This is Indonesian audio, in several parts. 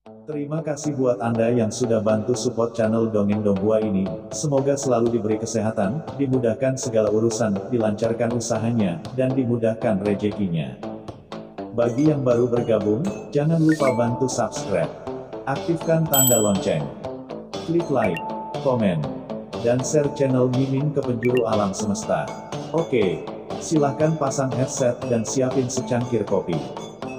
Terima kasih buat Anda yang sudah bantu support channel Dongeng Donghua ini. Semoga selalu diberi kesehatan, dimudahkan segala urusan, dilancarkan usahanya, dan dimudahkan rezekinya. Bagi yang baru bergabung, jangan lupa bantu subscribe. Aktifkan tanda lonceng. Klik like, komen, dan share channel Mimin ke penjuru alam semesta. Oke, silahkan pasang headset dan siapin secangkir kopi.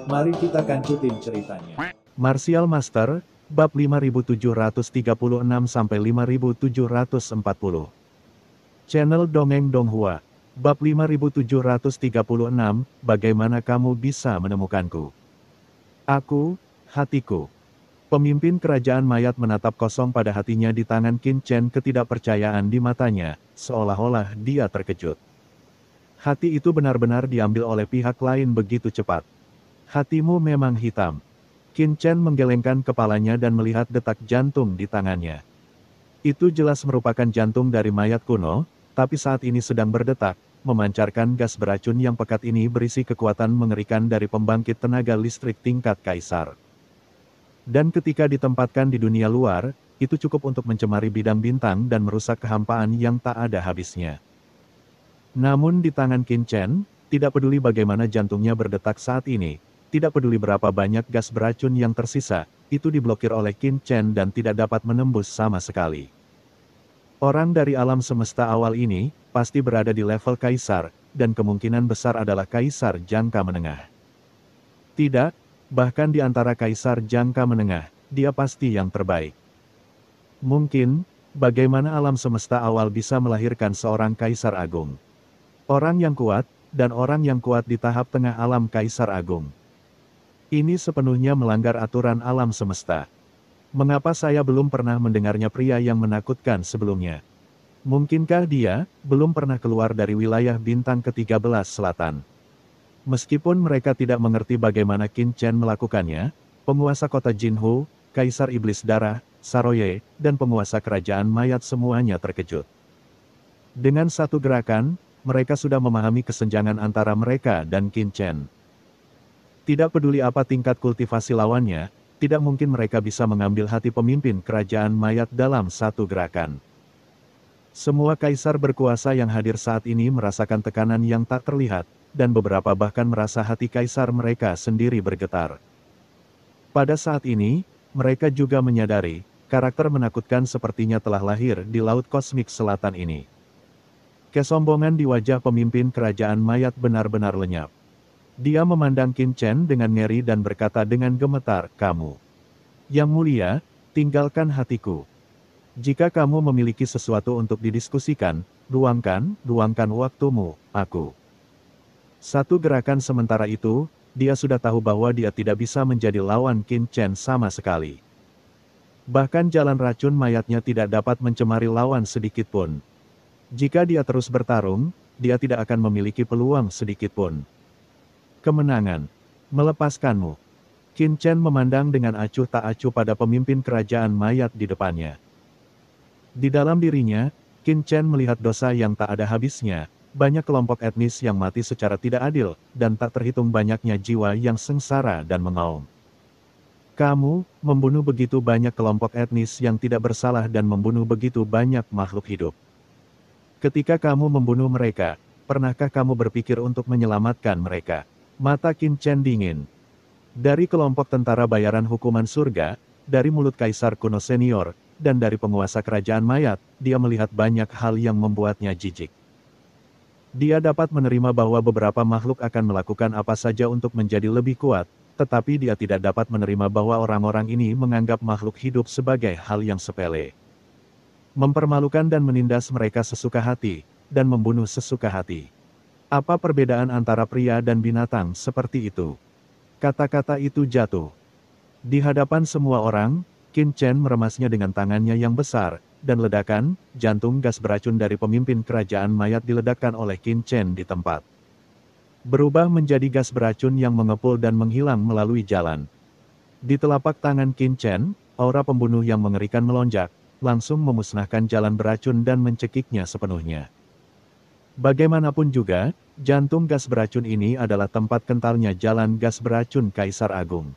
Mari kita kancutin ceritanya. Martial Master, bab 5736-5740. Channel Dongeng Donghua, bab 5736, bagaimana kamu bisa menemukanku? Aku, hatiku. Pemimpin kerajaan mayat menatap kosong pada hatinya di tangan Qin Chen, ketidakpercayaan di matanya, seolah-olah dia terkejut. Hati itu benar-benar diambil oleh pihak lain begitu cepat. Hatimu memang hitam. Qin Chen menggelengkan kepalanya dan melihat detak jantung di tangannya. Itu jelas merupakan jantung dari mayat kuno, tapi saat ini sedang berdetak, memancarkan gas beracun yang pekat ini berisi kekuatan mengerikan dari pembangkit tenaga listrik tingkat kaisar. Dan ketika ditempatkan di dunia luar, itu cukup untuk mencemari bidang bintang dan merusak kehampaan yang tak ada habisnya. Namun di tangan Qin Chen, tidak peduli bagaimana jantungnya berdetak saat ini, tidak peduli berapa banyak gas beracun yang tersisa, itu diblokir oleh Qin Chen dan tidak dapat menembus sama sekali. Orang dari alam semesta awal ini, pasti berada di level kaisar, dan kemungkinan besar adalah kaisar jangka menengah. Tidak, bahkan di antara kaisar jangka menengah, dia pasti yang terbaik. Mungkin, bagaimana alam semesta awal bisa melahirkan seorang kaisar agung? Orang yang kuat, dan orang yang kuat di tahap tengah alam kaisar agung. Ini sepenuhnya melanggar aturan alam semesta. Mengapa saya belum pernah mendengarnya pria yang menakutkan sebelumnya? Mungkinkah dia belum pernah keluar dari wilayah bintang ke-13 selatan? Meskipun mereka tidak mengerti bagaimana Qin Chen melakukannya, penguasa kota Jinhu, kaisar iblis darah, Saroye, dan penguasa kerajaan mayat semuanya terkejut. Dengan satu gerakan, mereka sudah memahami kesenjangan antara mereka dan Qin Chen. Tidak peduli apa tingkat kultivasi lawannya, tidak mungkin mereka bisa mengambil hati pemimpin kerajaan mayat dalam satu gerakan. Semua kaisar berkuasa yang hadir saat ini merasakan tekanan yang tak terlihat, dan beberapa bahkan merasa hati kaisar mereka sendiri bergetar. Pada saat ini, mereka juga menyadari, karakter menakutkan sepertinya telah lahir di Laut Kosmik Selatan ini. Kesombongan di wajah pemimpin kerajaan mayat benar-benar lenyap. Dia memandang Qin Chen dengan ngeri dan berkata dengan gemetar, "Kamu yang mulia, tinggalkan hatiku. Jika kamu memiliki sesuatu untuk didiskusikan, luangkan waktumu, aku." Satu gerakan sementara itu, dia sudah tahu bahwa dia tidak bisa menjadi lawan Qin Chen sama sekali. Bahkan jalan racun mayatnya tidak dapat mencemari lawan sedikit pun. Jika dia terus bertarung, dia tidak akan memiliki peluang sedikit pun. Kemenangan melepaskanmu. Qin Chen memandang dengan acuh tak acuh pada pemimpin kerajaan mayat di depannya. Di dalam dirinya, Qin Chen melihat dosa yang tak ada habisnya, banyak kelompok etnis yang mati secara tidak adil, dan tak terhitung banyaknya jiwa yang sengsara dan mengaum. Kamu membunuh begitu banyak kelompok etnis yang tidak bersalah dan membunuh begitu banyak makhluk hidup. Ketika kamu membunuh mereka, pernahkah kamu berpikir untuk menyelamatkan mereka? Mata Qin Chen dingin. Dari kelompok tentara bayaran hukuman surga, dari mulut kaisar kuno senior, dan dari penguasa kerajaan mayat, dia melihat banyak hal yang membuatnya jijik. Dia dapat menerima bahwa beberapa makhluk akan melakukan apa saja untuk menjadi lebih kuat, tetapi dia tidak dapat menerima bahwa orang-orang ini menganggap makhluk hidup sebagai hal yang sepele. Mempermalukan dan menindas mereka sesuka hati, dan membunuh sesuka hati. Apa perbedaan antara pria dan binatang seperti itu? Kata-kata itu jatuh di hadapan semua orang. Qin Chen meremasnya dengan tangannya yang besar, dan ledakan, jantung gas beracun dari pemimpin kerajaan mayat diledakkan oleh Qin Chen di tempat. Berubah menjadi gas beracun yang mengepul dan menghilang melalui jalan. Di telapak tangan Qin Chen, aura pembunuh yang mengerikan melonjak, langsung memusnahkan jalan beracun dan mencekiknya sepenuhnya. Bagaimanapun juga, jantung gas beracun ini adalah tempat kentalnya jalan gas beracun Kaisar Agung.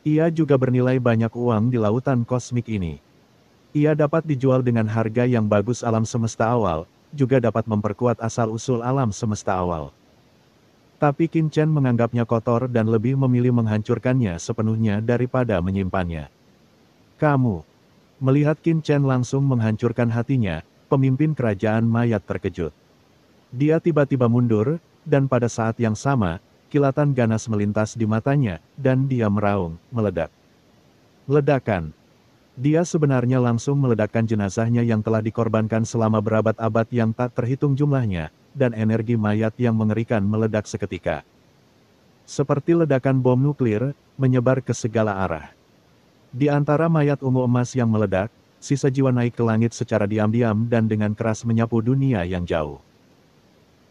Ia juga bernilai banyak uang di lautan kosmik ini. Ia dapat dijual dengan harga yang bagus alam semesta awal, juga dapat memperkuat asal-usul alam semesta awal. Tapi Qin Chen menganggapnya kotor dan lebih memilih menghancurkannya sepenuhnya daripada menyimpannya. Kamu. Melihat Qin Chen langsung menghancurkan hatinya, pemimpin kerajaan mayat terkejut. Dia tiba-tiba mundur, dan pada saat yang sama, kilatan ganas melintas di matanya, dan dia meraung, meledak. Ledakan. Dia sebenarnya langsung meledakkan jenazahnya yang telah dikorbankan selama berabad-abad yang tak terhitung jumlahnya, dan energi mayat yang mengerikan meledak seketika. Seperti ledakan bom nuklir, menyebar ke segala arah. Di antara mayat ungu emas yang meledak, sisa jiwa naik ke langit secara diam-diam dan dengan keras menyapu dunia yang jauh.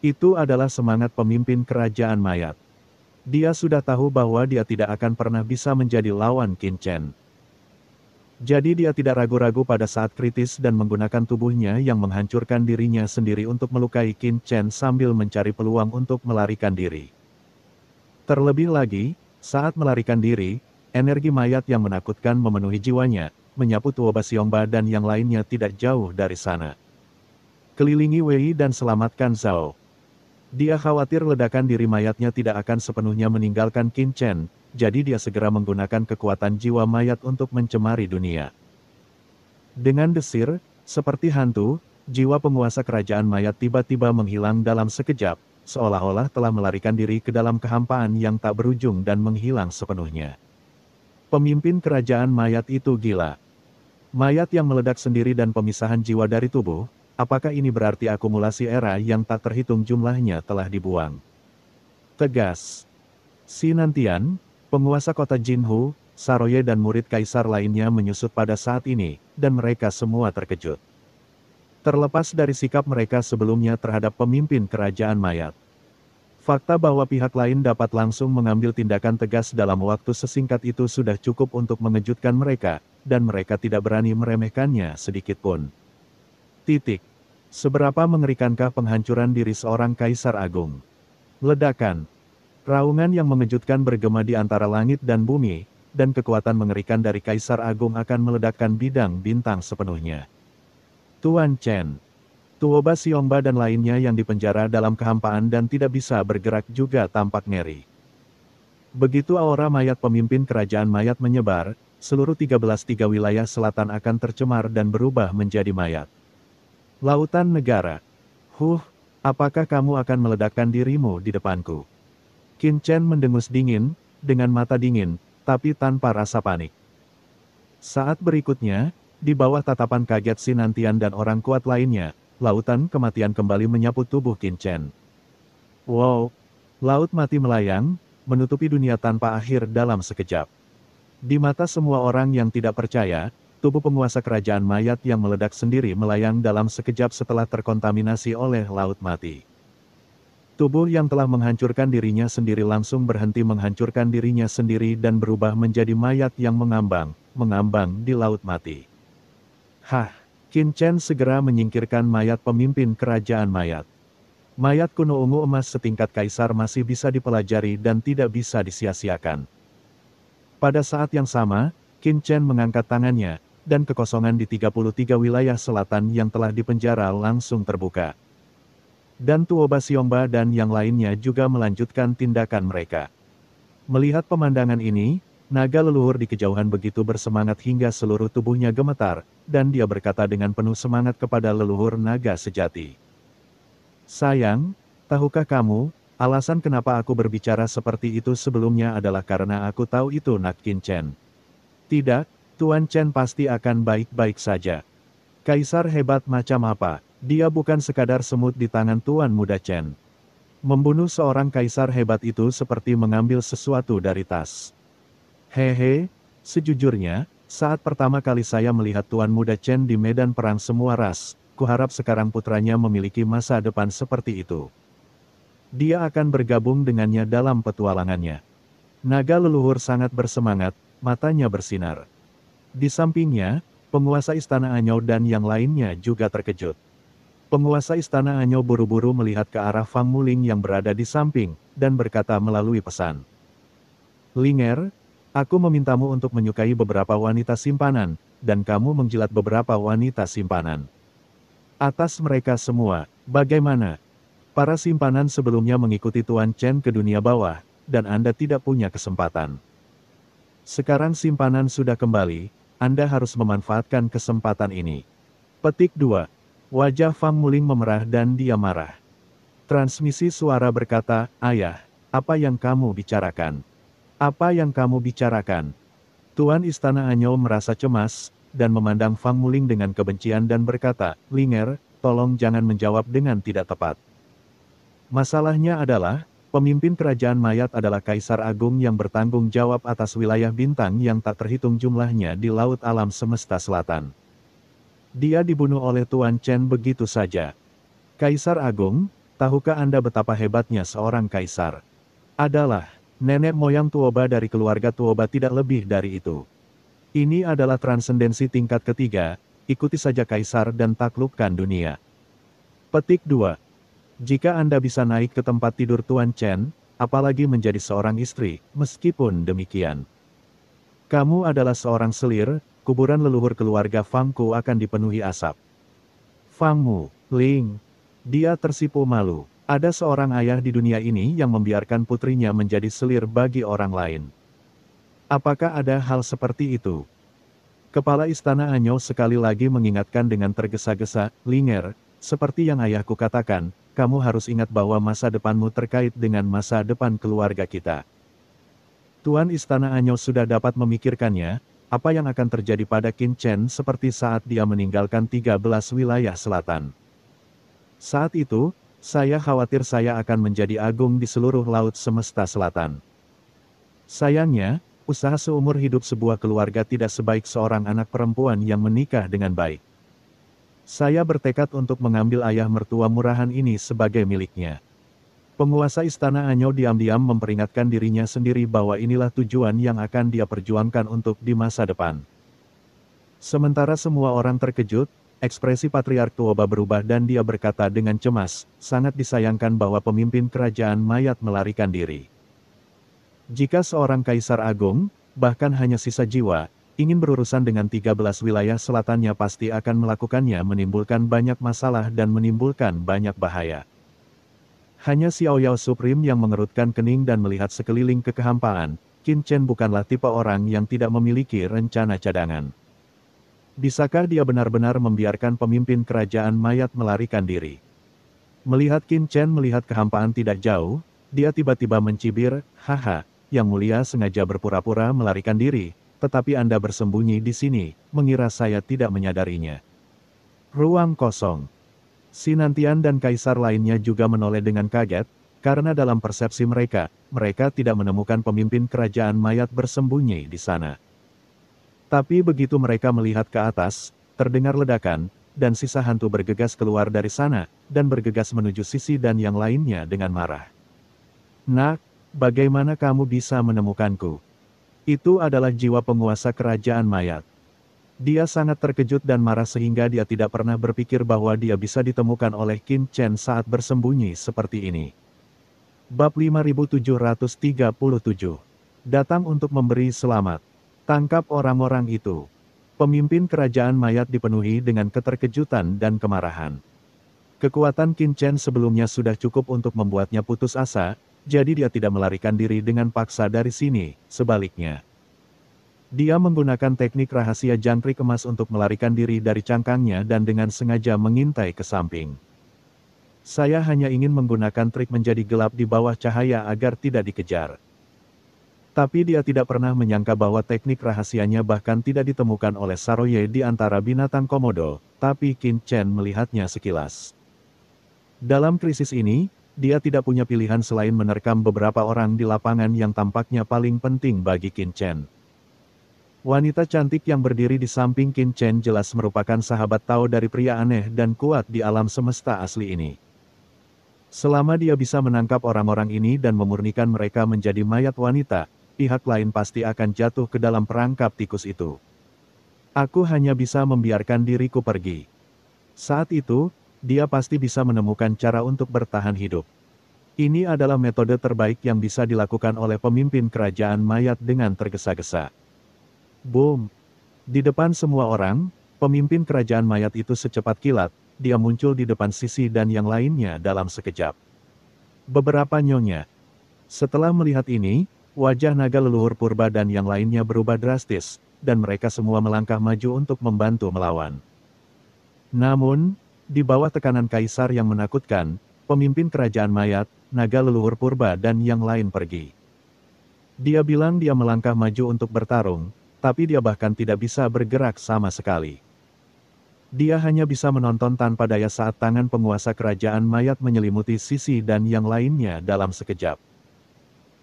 Itu adalah semangat pemimpin kerajaan mayat. Dia sudah tahu bahwa dia tidak akan pernah bisa menjadi lawan Qin Chen. Jadi dia tidak ragu-ragu pada saat kritis dan menggunakan tubuhnya yang menghancurkan dirinya sendiri untuk melukai Qin Chen sambil mencari peluang untuk melarikan diri. Terlebih lagi, saat melarikan diri, energi mayat yang menakutkan memenuhi jiwanya, menyapu Tuoba Xiongba dan yang lainnya tidak jauh dari sana. Kelilingi Wei dan selamatkan Zhao. Dia khawatir ledakan diri mayatnya tidak akan sepenuhnya meninggalkan Qin Chen, jadi dia segera menggunakan kekuatan jiwa mayat untuk mencemari dunia. Dengan desir, seperti hantu, jiwa penguasa kerajaan mayat tiba-tiba menghilang dalam sekejap, seolah-olah telah melarikan diri ke dalam kehampaan yang tak berujung dan menghilang sepenuhnya. Pemimpin kerajaan mayat itu gila. Mayat yang meledak sendiri dan pemisahan jiwa dari tubuh, apakah ini berarti akumulasi era yang tak terhitung jumlahnya telah dibuang? Tegas. Si Nantian, penguasa kota Jinhu, Saroye dan murid kaisar lainnya menyusut pada saat ini, dan mereka semua terkejut. Terlepas dari sikap mereka sebelumnya terhadap pemimpin kerajaan mayat. Fakta bahwa pihak lain dapat langsung mengambil tindakan tegas dalam waktu sesingkat itu sudah cukup untuk mengejutkan mereka, dan mereka tidak berani meremehkannya sedikitpun. Titik. Seberapa mengerikankah penghancuran diri seorang kaisar agung? Ledakan. Raungan yang mengejutkan bergema di antara langit dan bumi, dan kekuatan mengerikan dari Kaisar Agung akan meledakkan bidang bintang sepenuhnya. Tuan Chen, Tuoba Xiongba dan lainnya yang dipenjara dalam kehampaan dan tidak bisa bergerak juga tampak ngeri. Begitu aura mayat pemimpin kerajaan mayat menyebar, seluruh 13 wilayah selatan akan tercemar dan berubah menjadi mayat. Lautan negara. Apakah kamu akan meledakkan dirimu di depanku? Qin Chen mendengus dingin, dengan mata dingin, tapi tanpa rasa panik. Saat berikutnya, di bawah tatapan kaget Si Nantian dan orang kuat lainnya, lautan kematian kembali menyapu tubuh Qin Chen. Wow! Laut mati melayang, menutupi dunia tanpa akhir dalam sekejap. Di mata semua orang yang tidak percaya, tubuh penguasa kerajaan mayat yang meledak sendiri melayang dalam sekejap setelah terkontaminasi oleh laut mati. Tubuh yang telah menghancurkan dirinya sendiri langsung berhenti menghancurkan dirinya sendiri dan berubah menjadi mayat yang mengambang di laut mati. Qin Chen segera menyingkirkan mayat pemimpin kerajaan mayat. Mayat kuno ungu emas setingkat kaisar masih bisa dipelajari dan tidak bisa disia-siakan. Pada saat yang sama, Qin Chen mengangkat tangannya, dan kekosongan di 33 wilayah selatan yang telah dipenjara langsung terbuka. Dan Tuoba Xiongba dan yang lainnya juga melanjutkan tindakan mereka. Melihat pemandangan ini, naga leluhur di kejauhan begitu bersemangat hingga seluruh tubuhnya gemetar, dan dia berkata dengan penuh semangat kepada leluhur naga sejati. Sayang, tahukah kamu, alasan kenapa aku berbicara seperti itu sebelumnya adalah karena aku tahu itu Nak Qin Chen. Tidak, Tuan Chen pasti akan baik-baik saja. Kaisar hebat macam apa? Dia bukan sekadar semut di tangan Tuan Muda Chen. Membunuh seorang kaisar hebat itu seperti mengambil sesuatu dari tas. Sejujurnya, saat pertama kali saya melihat Tuan Muda Chen di medan perang semua ras, kuharap sekarang putranya memiliki masa depan seperti itu. Dia akan bergabung dengannya dalam petualangannya. Naga leluhur sangat bersemangat, matanya bersinar. Di sampingnya, penguasa Istana Anyou dan yang lainnya juga terkejut. Penguasa Istana Anyou buru-buru melihat ke arah Fang Muling yang berada di samping, dan berkata melalui pesan. Linger, Aku memintamu untuk menyukai beberapa wanita simpanan, dan kamu menjilat beberapa wanita simpanan. Atas mereka semua, bagaimana? Para simpanan sebelumnya mengikuti Tuan Chen ke dunia bawah, dan Anda tidak punya kesempatan. Sekarang simpanan sudah kembali, Anda harus memanfaatkan kesempatan ini. Petik 2. Wajah Fang Muling memerah dan dia marah. Transmisi suara berkata, "Ayah, apa yang kamu bicarakan? Apa yang kamu bicarakan?" Tuan Istana Anyou merasa cemas, dan memandang Fang Muling dengan kebencian dan berkata, "Linger, tolong jangan menjawab dengan tidak tepat. Masalahnya adalah, pemimpin kerajaan mayat adalah Kaisar Agung yang bertanggung jawab atas wilayah bintang yang tak terhitung jumlahnya di laut alam semesta selatan. Dia dibunuh oleh Tuan Chen begitu saja. Kaisar Agung, tahukah Anda betapa hebatnya seorang kaisar? Adalah nenek moyang Tuoba dari keluarga Tuoba, tidak lebih dari itu. Ini adalah transendensi tingkat ketiga, ikuti saja kaisar dan taklukkan dunia." Petik 2. Jika Anda bisa naik ke tempat tidur Tuan Chen, apalagi menjadi seorang istri, meskipun demikian. Kamu adalah seorang selir, kuburan leluhur keluarga Fangku akan dipenuhi asap. Fangmu, Ling. Dia tersipu malu. Ada seorang ayah di dunia ini yang membiarkan putrinya menjadi selir bagi orang lain. Apakah ada hal seperti itu? Kepala Istana Anyou sekali lagi mengingatkan dengan tergesa-gesa, "Linger, seperti yang ayahku katakan, kamu harus ingat bahwa masa depanmu terkait dengan masa depan keluarga kita." Tuan Istana Anyou sudah dapat memikirkannya, apa yang akan terjadi pada Qin Chen seperti saat dia meninggalkan 13 wilayah selatan. Saat itu, saya khawatir saya akan menjadi agung di seluruh laut semesta selatan. Sayangnya, usaha seumur hidup sebuah keluarga tidak sebaik seorang anak perempuan yang menikah dengan baik. Saya bertekad untuk mengambil ayah mertua murahan ini sebagai miliknya. Penguasa Istana Anyou diam-diam memperingatkan dirinya sendiri bahwa inilah tujuan yang akan dia perjuangkan untuk di masa depan. Sementara semua orang terkejut, ekspresi Patriark Tuoba berubah dan dia berkata dengan cemas, "Sangat disayangkan bahwa pemimpin kerajaan mayat melarikan diri. Jika seorang kaisar agung, bahkan hanya sisa jiwa, ingin berurusan dengan 13 wilayah selatannya pasti akan melakukannya, menimbulkan banyak masalah dan menimbulkan banyak bahaya." Hanya Xiao Yao Supreme yang mengerutkan kening dan melihat sekeliling kekehampaan. Qin Chen bukanlah tipe orang yang tidak memiliki rencana cadangan. Bisakah dia benar-benar membiarkan pemimpin kerajaan mayat melarikan diri? Melihat Qin Chen melihat kehampaan tidak jauh, dia tiba-tiba mencibir, "Haha, Yang Mulia sengaja berpura-pura melarikan diri, tetapi Anda bersembunyi di sini, mengira saya tidak menyadarinya." Ruang kosong. Sinantian dan kaisar lainnya juga menoleh dengan kaget, karena dalam persepsi mereka, mereka tidak menemukan pemimpin kerajaan mayat bersembunyi di sana. Tapi begitu mereka melihat ke atas, terdengar ledakan, dan sisa hantu bergegas keluar dari sana, dan bergegas menuju sisi dan yang lainnya dengan marah. "Nak, bagaimana kamu bisa menemukanku?" Itu adalah jiwa penguasa kerajaan mayat. Dia sangat terkejut dan marah sehingga dia tidak pernah berpikir bahwa dia bisa ditemukan oleh Qin Chen saat bersembunyi seperti ini. Bab 5737. Datang untuk memberi selamat. Tangkap orang-orang itu. Pemimpin kerajaan mayat dipenuhi dengan keterkejutan dan kemarahan. Kekuatan Qin Chen sebelumnya sudah cukup untuk membuatnya putus asa, jadi dia tidak melarikan diri dengan paksa dari sini, sebaliknya. Dia menggunakan teknik rahasia jangkrik emas untuk melarikan diri dari cangkangnya dan dengan sengaja mengintai ke samping. "Saya hanya ingin menggunakan trik menjadi gelap di bawah cahaya agar tidak dikejar." Tapi dia tidak pernah menyangka bahwa teknik rahasianya bahkan tidak ditemukan oleh Saroye di antara binatang komodo, tapi Qin Chen melihatnya sekilas. Dalam krisis ini, dia tidak punya pilihan selain menerkam beberapa orang di lapangan yang tampaknya paling penting bagi Qin Chen. Wanita cantik yang berdiri di samping Qin Chen jelas merupakan sahabat Tao dari pria aneh dan kuat di alam semesta asli ini. Selama dia bisa menangkap orang-orang ini dan memurnikan mereka menjadi mayat wanita, pihak lain pasti akan jatuh ke dalam perangkap tikus itu. "Aku hanya bisa membiarkan diriku pergi." Saat itu, dia pasti bisa menemukan cara untuk bertahan hidup. Ini adalah metode terbaik yang bisa dilakukan oleh pemimpin kerajaan mayat dengan tergesa-gesa. Boom! Di depan semua orang, pemimpin kerajaan mayat itu secepat kilat, dia muncul di depan Sisi dan yang lainnya dalam sekejap. Beberapa nyonya. Setelah melihat ini, wajah naga leluhur purba dan yang lainnya berubah drastis, dan mereka semua melangkah maju untuk membantu melawan. Namun, di bawah tekanan kaisar yang menakutkan, pemimpin kerajaan mayat, naga leluhur purba dan yang lain pergi. Dia bilang dia melangkah maju untuk bertarung, tapi dia bahkan tidak bisa bergerak sama sekali. Dia hanya bisa menonton tanpa daya saat tangan penguasa kerajaan mayat menyelimuti Sisi dan yang lainnya dalam sekejap.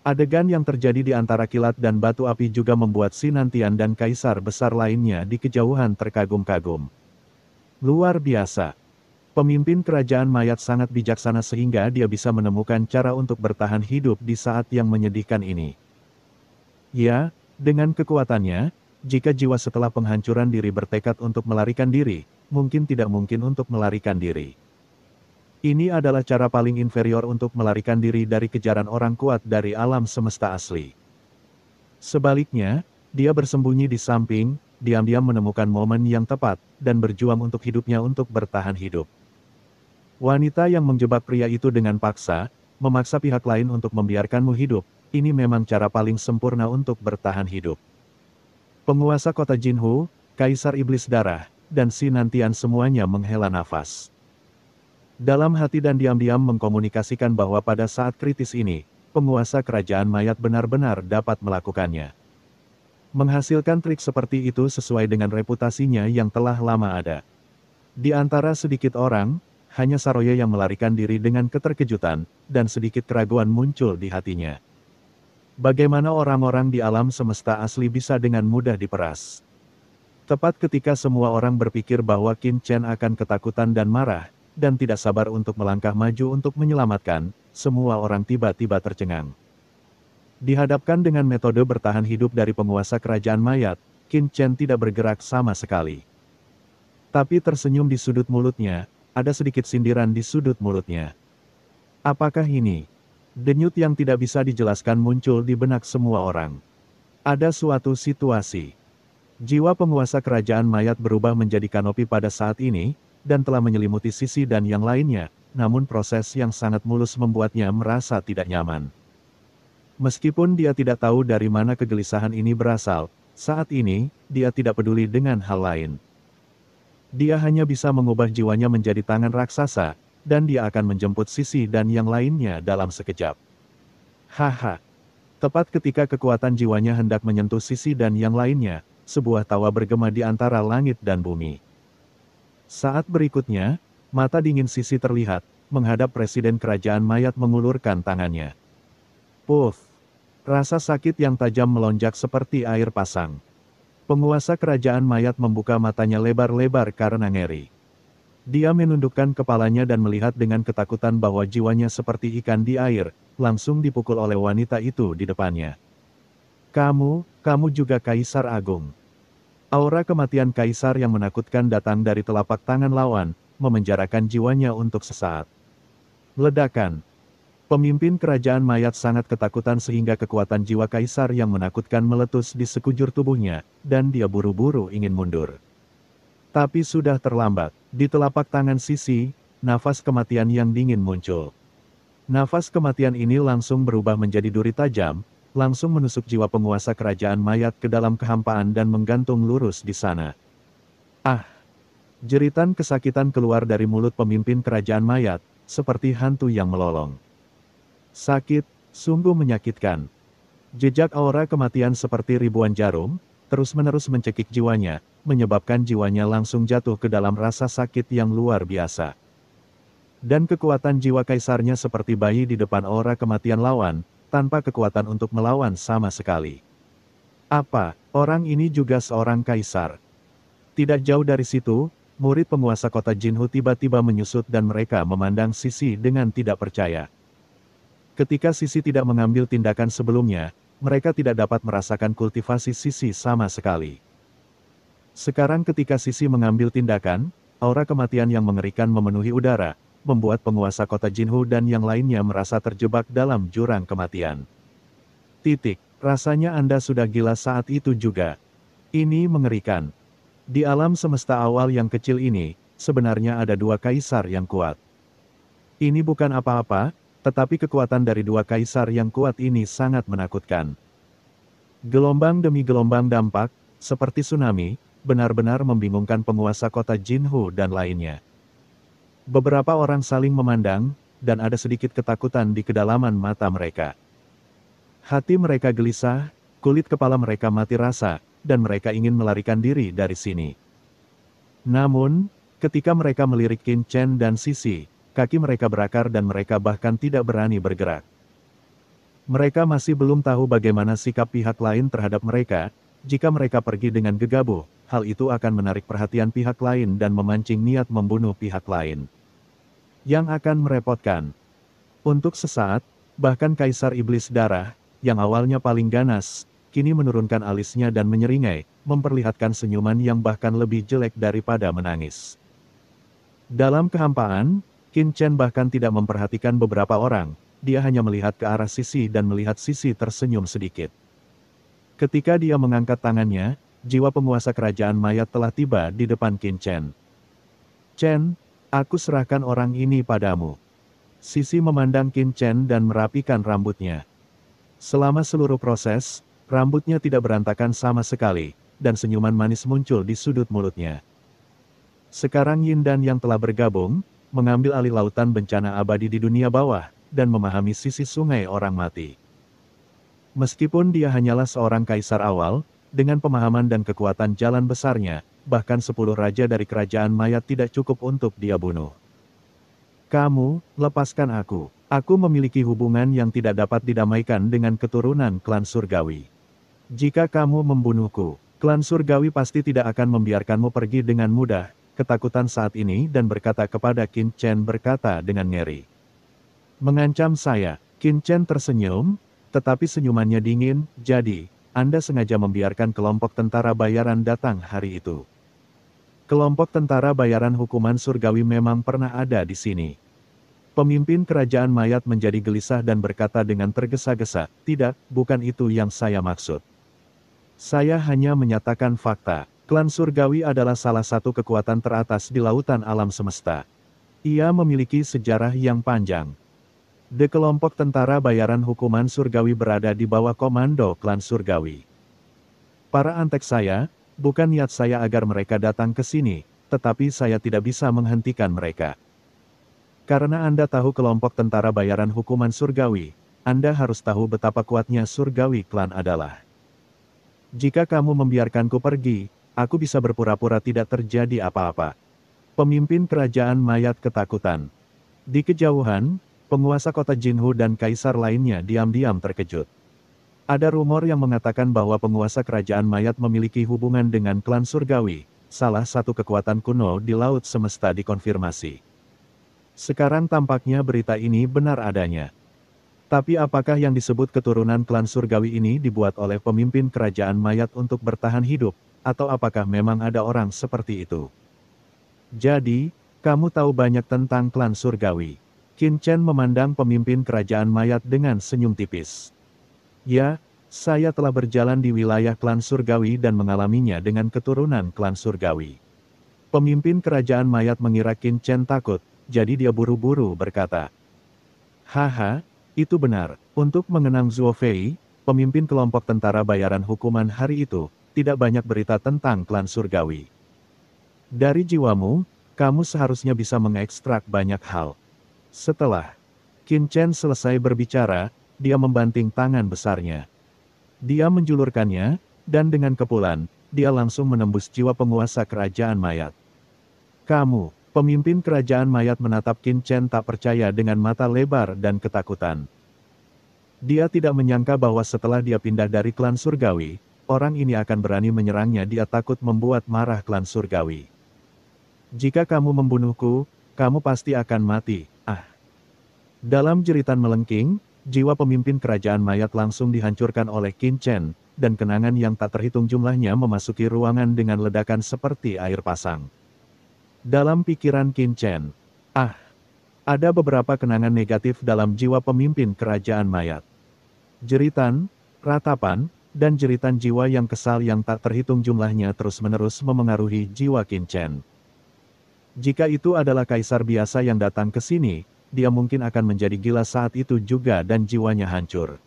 Adegan yang terjadi di antara kilat dan batu api juga membuat Sinantian dan kaisar besar lainnya di kejauhan terkagum-kagum. Luar biasa. Pemimpin kerajaan mayat sangat bijaksana sehingga dia bisa menemukan cara untuk bertahan hidup di saat yang menyedihkan ini. Ya, dengan kekuatannya, jika jiwa setelah penghancuran diri bertekad untuk melarikan diri, mungkin tidak mungkin untuk melarikan diri. Ini adalah cara paling inferior untuk melarikan diri dari kejaran orang kuat dari alam semesta asli. Sebaliknya, dia bersembunyi di samping, diam-diam menemukan momen yang tepat, dan berjuang untuk hidupnya untuk bertahan hidup. Wanita yang menjebak pria itu dengan paksa, memaksa pihak lain untuk membiarkanmu hidup, ini memang cara paling sempurna untuk bertahan hidup. Penguasa kota Jinhu, Kaisar Iblis Darah, dan Sinantian semuanya menghela nafas. Dalam hati dan diam-diam mengkomunikasikan bahwa pada saat kritis ini, penguasa kerajaan mayat benar-benar dapat melakukannya. Menghasilkan trik seperti itu sesuai dengan reputasinya yang telah lama ada. Di antara sedikit orang, hanya Saroye yang melarikan diri dengan keterkejutan, dan sedikit keraguan muncul di hatinya. Bagaimana orang-orang di alam semesta asli bisa dengan mudah diperas? Tepat ketika semua orang berpikir bahwa Qin Chen akan ketakutan dan marah, dan tidak sabar untuk melangkah maju untuk menyelamatkan, semua orang tiba-tiba tercengang. Dihadapkan dengan metode bertahan hidup dari penguasa kerajaan mayat, Qin Chen tidak bergerak sama sekali. Tapi tersenyum di sudut mulutnya, ada sedikit sindiran di sudut mulutnya. Apakah ini? Denyut yang tidak bisa dijelaskan muncul di benak semua orang. Ada suatu situasi. Jiwa penguasa kerajaan mayat berubah menjadi kanopi pada saat ini, dan telah menyelimuti Sisi dan yang lainnya, namun proses yang sangat mulus membuatnya merasa tidak nyaman. Meskipun dia tidak tahu dari mana kegelisahan ini berasal, saat ini, dia tidak peduli dengan hal lain. Dia hanya bisa mengubah jiwanya menjadi tangan raksasa, dan dia akan menjemput Sisi dan yang lainnya dalam sekejap. Haha. Tepat ketika kekuatan jiwanya hendak menyentuh Sisi dan yang lainnya, sebuah tawa bergema di antara langit dan bumi. Saat berikutnya, mata dingin Sisi terlihat, menghadap Presiden Kerajaan Mayat mengulurkan tangannya. Puff! Rasa sakit yang tajam melonjak seperti air pasang. Penguasa Kerajaan Mayat membuka matanya lebar-lebar karena ngeri. Dia menundukkan kepalanya dan melihat dengan ketakutan bahwa jiwanya seperti ikan di air, langsung dipukul oleh wanita itu di depannya. Kamu juga Kaisar Agung. Aura kematian kaisar yang menakutkan datang dari telapak tangan lawan, memenjarakan jiwanya untuk sesaat. Ledakan. Pemimpin kerajaan mayat sangat ketakutan sehingga kekuatan jiwa kaisar yang menakutkan meletus di sekujur tubuhnya, dan dia buru-buru ingin mundur. Tapi sudah terlambat. Di telapak tangan Sisi, nafas kematian yang dingin muncul. Nafas kematian ini langsung berubah menjadi duri tajam, langsung menusuk jiwa penguasa kerajaan mayat ke dalam kehampaan dan menggantung lurus di sana. Ah! Jeritan kesakitan keluar dari mulut pemimpin kerajaan mayat, seperti hantu yang melolong. Sakit, sungguh menyakitkan. Jejak aura kematian seperti ribuan jarum, terus-menerus mencekik jiwanya, menyebabkan jiwanya langsung jatuh ke dalam rasa sakit yang luar biasa. Dan kekuatan jiwa kaisarnya seperti bayi di depan aura kematian lawan, tanpa kekuatan untuk melawan sama sekali. Apa, orang ini juga seorang kaisar? Tidak jauh dari situ, murid penguasa kota Jinhu tiba-tiba menyusut dan mereka memandang Sisi dengan tidak percaya. Ketika Sisi tidak mengambil tindakan sebelumnya, mereka tidak dapat merasakan kultivasi Sisi sama sekali. Sekarang ketika Sisi mengambil tindakan, aura kematian yang mengerikan memenuhi udara, membuat penguasa kota Jinhu dan yang lainnya merasa terjebak dalam jurang kematian. Rasanya Anda sudah gila saat itu juga. Ini mengerikan. Di alam semesta awal yang kecil ini, sebenarnya ada dua kaisar yang kuat. Ini bukan apa-apa, tetapi kekuatan dari dua kaisar yang kuat ini sangat menakutkan. Gelombang demi gelombang dampak, seperti tsunami, benar-benar membingungkan penguasa kota Jinhu dan lainnya. Beberapa orang saling memandang, dan ada sedikit ketakutan di kedalaman mata mereka. Hati mereka gelisah, kulit kepala mereka mati rasa, dan mereka ingin melarikan diri dari sini. Namun, ketika mereka melirik Qin Chen dan Sisi, kaki mereka berakar dan mereka bahkan tidak berani bergerak. Mereka masih belum tahu bagaimana sikap pihak lain terhadap mereka. Jika mereka pergi dengan gegabah, hal itu akan menarik perhatian pihak lain dan memancing niat membunuh pihak lain. Yang akan merepotkan. Untuk sesaat, bahkan Kaisar Iblis Darah, yang awalnya paling ganas, kini menurunkan alisnya dan menyeringai, memperlihatkan senyuman yang bahkan lebih jelek daripada menangis. Dalam kehampaan, Qin Chen bahkan tidak memperhatikan beberapa orang, dia hanya melihat ke arah Sisi dan melihat Sisi tersenyum sedikit. Ketika dia mengangkat tangannya, jiwa penguasa kerajaan mayat telah tiba di depan Qin Chen. Chen, aku serahkan orang ini padamu. Sisi memandang Qin Chen dan merapikan rambutnya. Selama seluruh proses, rambutnya tidak berantakan sama sekali, dan senyuman manis muncul di sudut mulutnya. Sekarang Yin Dan yang telah bergabung, mengambil alih lautan bencana abadi di dunia bawah, dan memahami sisi sungai orang mati. Meskipun dia hanyalah seorang kaisar awal, dengan pemahaman dan kekuatan jalan besarnya, bahkan 10 raja dari kerajaan mayat tidak cukup untuk dia bunuh. Kamu, lepaskan aku. Aku memiliki hubungan yang tidak dapat didamaikan dengan keturunan klan surgawi. Jika kamu membunuhku, klan surgawi pasti tidak akan membiarkanmu pergi dengan mudah. Ketakutan saat ini dan berkata kepada Qin Chen berkata dengan ngeri. Mengancam saya. Qin Chen tersenyum, tetapi senyumannya dingin. Jadi, Anda sengaja membiarkan kelompok tentara bayaran datang hari itu. Kelompok tentara bayaran hukuman surgawi memang pernah ada di sini. Pemimpin kerajaan mayat menjadi gelisah dan berkata dengan tergesa-gesa, tidak, bukan itu yang saya maksud. Saya hanya menyatakan fakta. Klan surgawi adalah salah satu kekuatan teratas di lautan alam semesta. Ia memiliki sejarah yang panjang. Kelompok tentara bayaran hukuman surgawi berada di bawah komando klan surgawi. Para antek saya, bukan niat saya agar mereka datang ke sini, tetapi saya tidak bisa menghentikan mereka. Karena Anda tahu kelompok tentara bayaran hukuman surgawi, Anda harus tahu betapa kuatnya surgawi klan adalah. Jika kamu membiarkanku pergi, aku bisa berpura-pura tidak terjadi apa-apa. Pemimpin kerajaan mayat ketakutan. Di kejauhan, penguasa kota Jinhu dan kaisar lainnya diam-diam terkejut. Ada rumor yang mengatakan bahwa penguasa kerajaan mayat memiliki hubungan dengan klan surgawi, salah satu kekuatan kuno di laut semesta dikonfirmasi. Sekarang tampaknya berita ini benar adanya. Tapi apakah yang disebut keturunan klan surgawi ini dibuat oleh pemimpin kerajaan mayat untuk bertahan hidup, atau apakah memang ada orang seperti itu? Jadi, kamu tahu banyak tentang klan surgawi. Qin Chen memandang pemimpin kerajaan mayat dengan senyum tipis. Ya, saya telah berjalan di wilayah klan surgawi dan mengalaminya dengan keturunan klan surgawi. Pemimpin kerajaan mayat mengira Qin Chen takut, jadi dia buru-buru berkata. Haha, itu benar. Untuk mengenang Zhuo Fei, pemimpin kelompok tentara bayaran hukuman hari itu, tidak banyak berita tentang klan surgawi. Dari jiwamu, kamu seharusnya bisa mengekstrak banyak hal. Setelah Qin Chen selesai berbicara, dia membanting tangan besarnya. Dia menjulurkannya, dan dengan kepulan, dia langsung menembus jiwa penguasa kerajaan mayat. Kamu, pemimpin kerajaan mayat menatap Qin Chen tak percaya dengan mata lebar dan ketakutan. Dia tidak menyangka bahwa setelah dia pindah dari klan surgawi, orang ini akan berani menyerangnya. Dia takut membuat marah klan surgawi. Jika kamu membunuhku, kamu pasti akan mati. Dalam jeritan melengking, jiwa pemimpin kerajaan mayat langsung dihancurkan oleh Qin Chen, dan kenangan yang tak terhitung jumlahnya memasuki ruangan dengan ledakan seperti air pasang. Dalam pikiran Qin Chen, Ada beberapa kenangan negatif dalam jiwa pemimpin kerajaan mayat. Jeritan, ratapan, dan jeritan jiwa yang kesal yang tak terhitung jumlahnya terus-menerus memengaruhi jiwa Qin Chen. Jika itu adalah kaisar biasa yang datang ke sini, dia mungkin akan menjadi gila saat itu juga dan jiwanya hancur.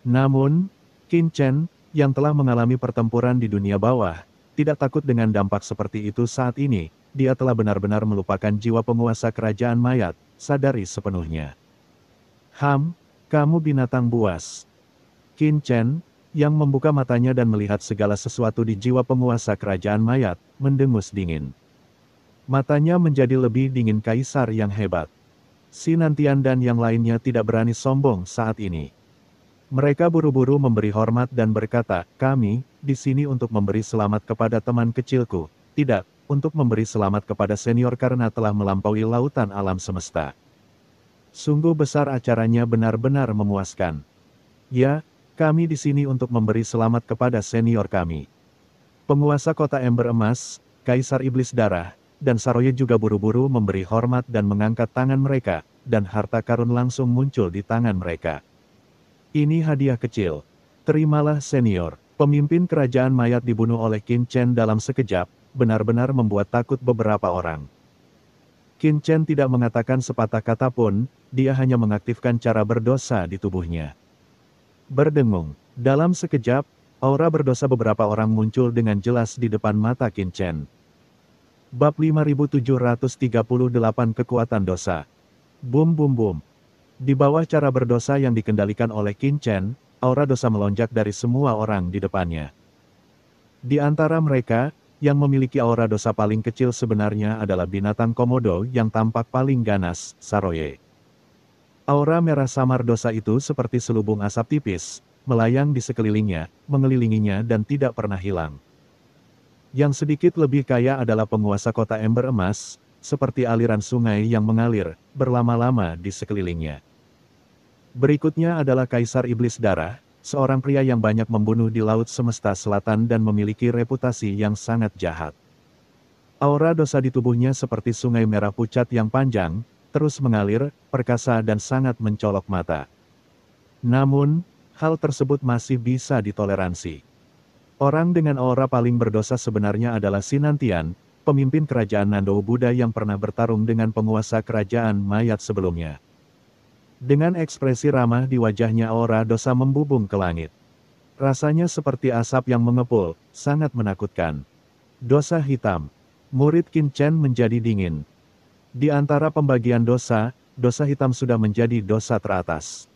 Namun, Qin Chen, yang telah mengalami pertempuran di dunia bawah, tidak takut dengan dampak seperti itu saat ini. Dia telah benar-benar melupakan jiwa penguasa kerajaan mayat, sadari sepenuhnya. Kamu binatang buas. Qin Chen, yang membuka matanya dan melihat segala sesuatu di jiwa penguasa kerajaan mayat, mendengus dingin. Matanya menjadi lebih dingin kaisar yang hebat. Sinantian dan yang lainnya tidak berani sombong saat ini. Mereka buru-buru memberi hormat dan berkata, kami, di sini untuk memberi selamat kepada teman kecilku, tidak, untuk memberi selamat kepada senior karena telah melampaui lautan alam semesta. Sungguh besar acaranya benar-benar memuaskan. Ya, kami di sini untuk memberi selamat kepada senior kami. Penguasa kota Ember Emas, Kaisar Iblis Darah, dan Saroye juga buru-buru memberi hormat dan mengangkat tangan mereka, dan harta karun langsung muncul di tangan mereka. Ini hadiah kecil. Terimalah senior. Pemimpin kerajaan mayat dibunuh oleh Qin Chen dalam sekejap, benar-benar membuat takut beberapa orang. Qin Chen tidak mengatakan sepatah kata pun, dia hanya mengaktifkan cara berdosa di tubuhnya. Berdengung. Dalam sekejap, aura berdosa beberapa orang muncul dengan jelas di depan mata Qin Chen. Bab 5738 Kekuatan Dosa. Bum bum bum. Di bawah cara berdosa yang dikendalikan oleh Qin Chen, aura dosa melonjak dari semua orang di depannya. Di antara mereka, yang memiliki aura dosa paling kecil sebenarnya adalah binatang komodo yang tampak paling ganas, Saroye. Aura merah samar dosa itu seperti selubung asap tipis, melayang di sekelilingnya, mengelilinginya dan tidak pernah hilang. Yang sedikit lebih kaya adalah penguasa kota Ember Emas, seperti aliran sungai yang mengalir, berlama-lama di sekelilingnya. Berikutnya adalah Kaisar Iblis Darah, seorang pria yang banyak membunuh di Laut Semesta Selatan dan memiliki reputasi yang sangat jahat. Aura dosa di tubuhnya seperti sungai merah pucat yang panjang, terus mengalir, perkasa dan sangat mencolok mata. Namun, hal tersebut masih bisa ditoleransi. Orang dengan aura paling berdosa sebenarnya adalah Sinantian, pemimpin kerajaan Nando Buddha yang pernah bertarung dengan penguasa kerajaan mayat sebelumnya. Dengan ekspresi ramah di wajahnya aura dosa membubung ke langit. Rasanya seperti asap yang mengepul, sangat menakutkan. Dosa hitam. Murid Qin Chen menjadi dingin. Di antara pembagian dosa, dosa hitam sudah menjadi dosa teratas.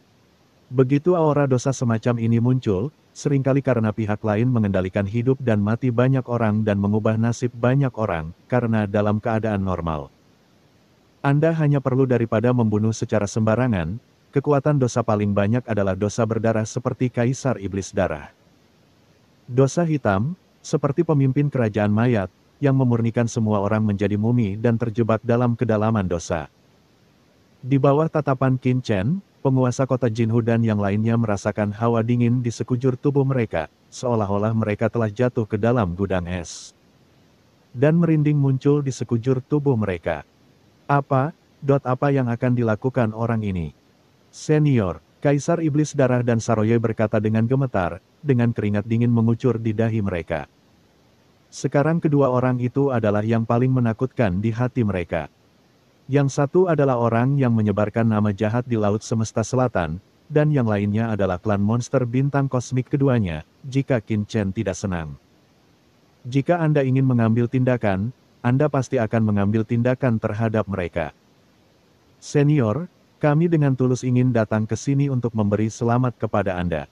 Begitu aura dosa semacam ini muncul, seringkali karena pihak lain mengendalikan hidup dan mati banyak orang dan mengubah nasib banyak orang, karena dalam keadaan normal. Anda hanya perlu daripada membunuh secara sembarangan, kekuatan dosa paling banyak adalah dosa berdarah seperti Kaisar Iblis Darah. Dosa hitam, seperti pemimpin kerajaan mayat, yang memurnikan semua orang menjadi mumi dan terjebak dalam kedalaman dosa. Di bawah tatapan Qin Chen, penguasa kota Jinhu dan yang lainnya merasakan hawa dingin di sekujur tubuh mereka, seolah-olah mereka telah jatuh ke dalam gudang es. Dan merinding muncul di sekujur tubuh mereka. Apa yang akan dilakukan orang ini? Senior, Kaisar Iblis Darah dan Saroye berkata dengan gemetar, dengan keringat dingin mengucur di dahi mereka. Sekarang kedua orang itu adalah yang paling menakutkan di hati mereka. Yang satu adalah orang yang menyebarkan nama jahat di Laut Semesta Selatan, dan yang lainnya adalah klan monster bintang kosmik keduanya, jika Qin Chen tidak senang. Jika Anda ingin mengambil tindakan, Anda pasti akan mengambil tindakan terhadap mereka. Senior, kami dengan tulus ingin datang ke sini untuk memberi selamat kepada Anda.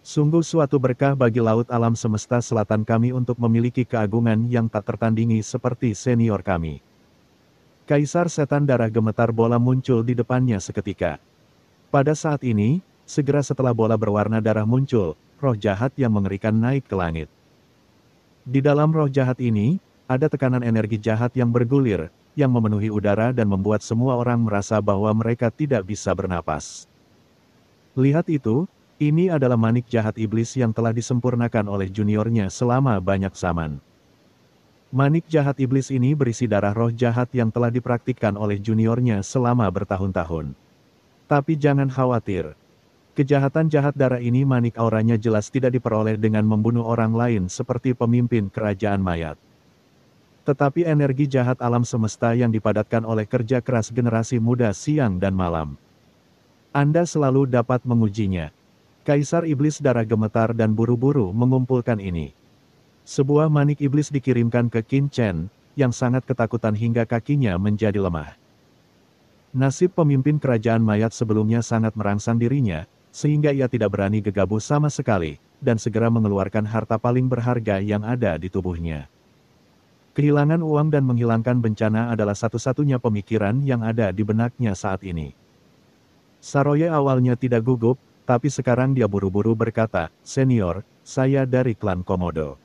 Sungguh suatu berkah bagi laut alam semesta selatan kami untuk memiliki keagungan yang tak tertandingi seperti senior kami. Kaisar Setan Darah gemetar bola muncul di depannya seketika. Pada saat ini, segera setelah bola berwarna darah muncul, roh jahat yang mengerikan naik ke langit. Di dalam roh jahat ini, ada tekanan energi jahat yang bergulir, yang memenuhi udara dan membuat semua orang merasa bahwa mereka tidak bisa bernapas. Lihat itu, ini adalah manik jahat iblis yang telah disempurnakan oleh juniornya selama banyak zaman. Manik jahat iblis ini berisi darah roh jahat yang telah dipraktikkan oleh juniornya selama bertahun-tahun. Tapi jangan khawatir. Kejahatan jahat darah ini manik auranya jelas tidak diperoleh dengan membunuh orang lain seperti pemimpin kerajaan mayat. Tetapi energi jahat alam semesta yang dipadatkan oleh kerja keras generasi muda siang dan malam. Anda selalu dapat mengujinya. Kaisar Iblis darah gemetar dan buru-buru mengumpulkan ini. Sebuah manik iblis dikirimkan ke Qin Chen, yang sangat ketakutan hingga kakinya menjadi lemah. Nasib pemimpin kerajaan mayat sebelumnya sangat merangsang dirinya, sehingga ia tidak berani gegabah sama sekali, dan segera mengeluarkan harta paling berharga yang ada di tubuhnya. Kehilangan uang dan menghilangkan bencana adalah satu-satunya pemikiran yang ada di benaknya saat ini. Saroye awalnya tidak gugup, tapi sekarang dia buru-buru berkata, "Senior, saya dari klan Komodo."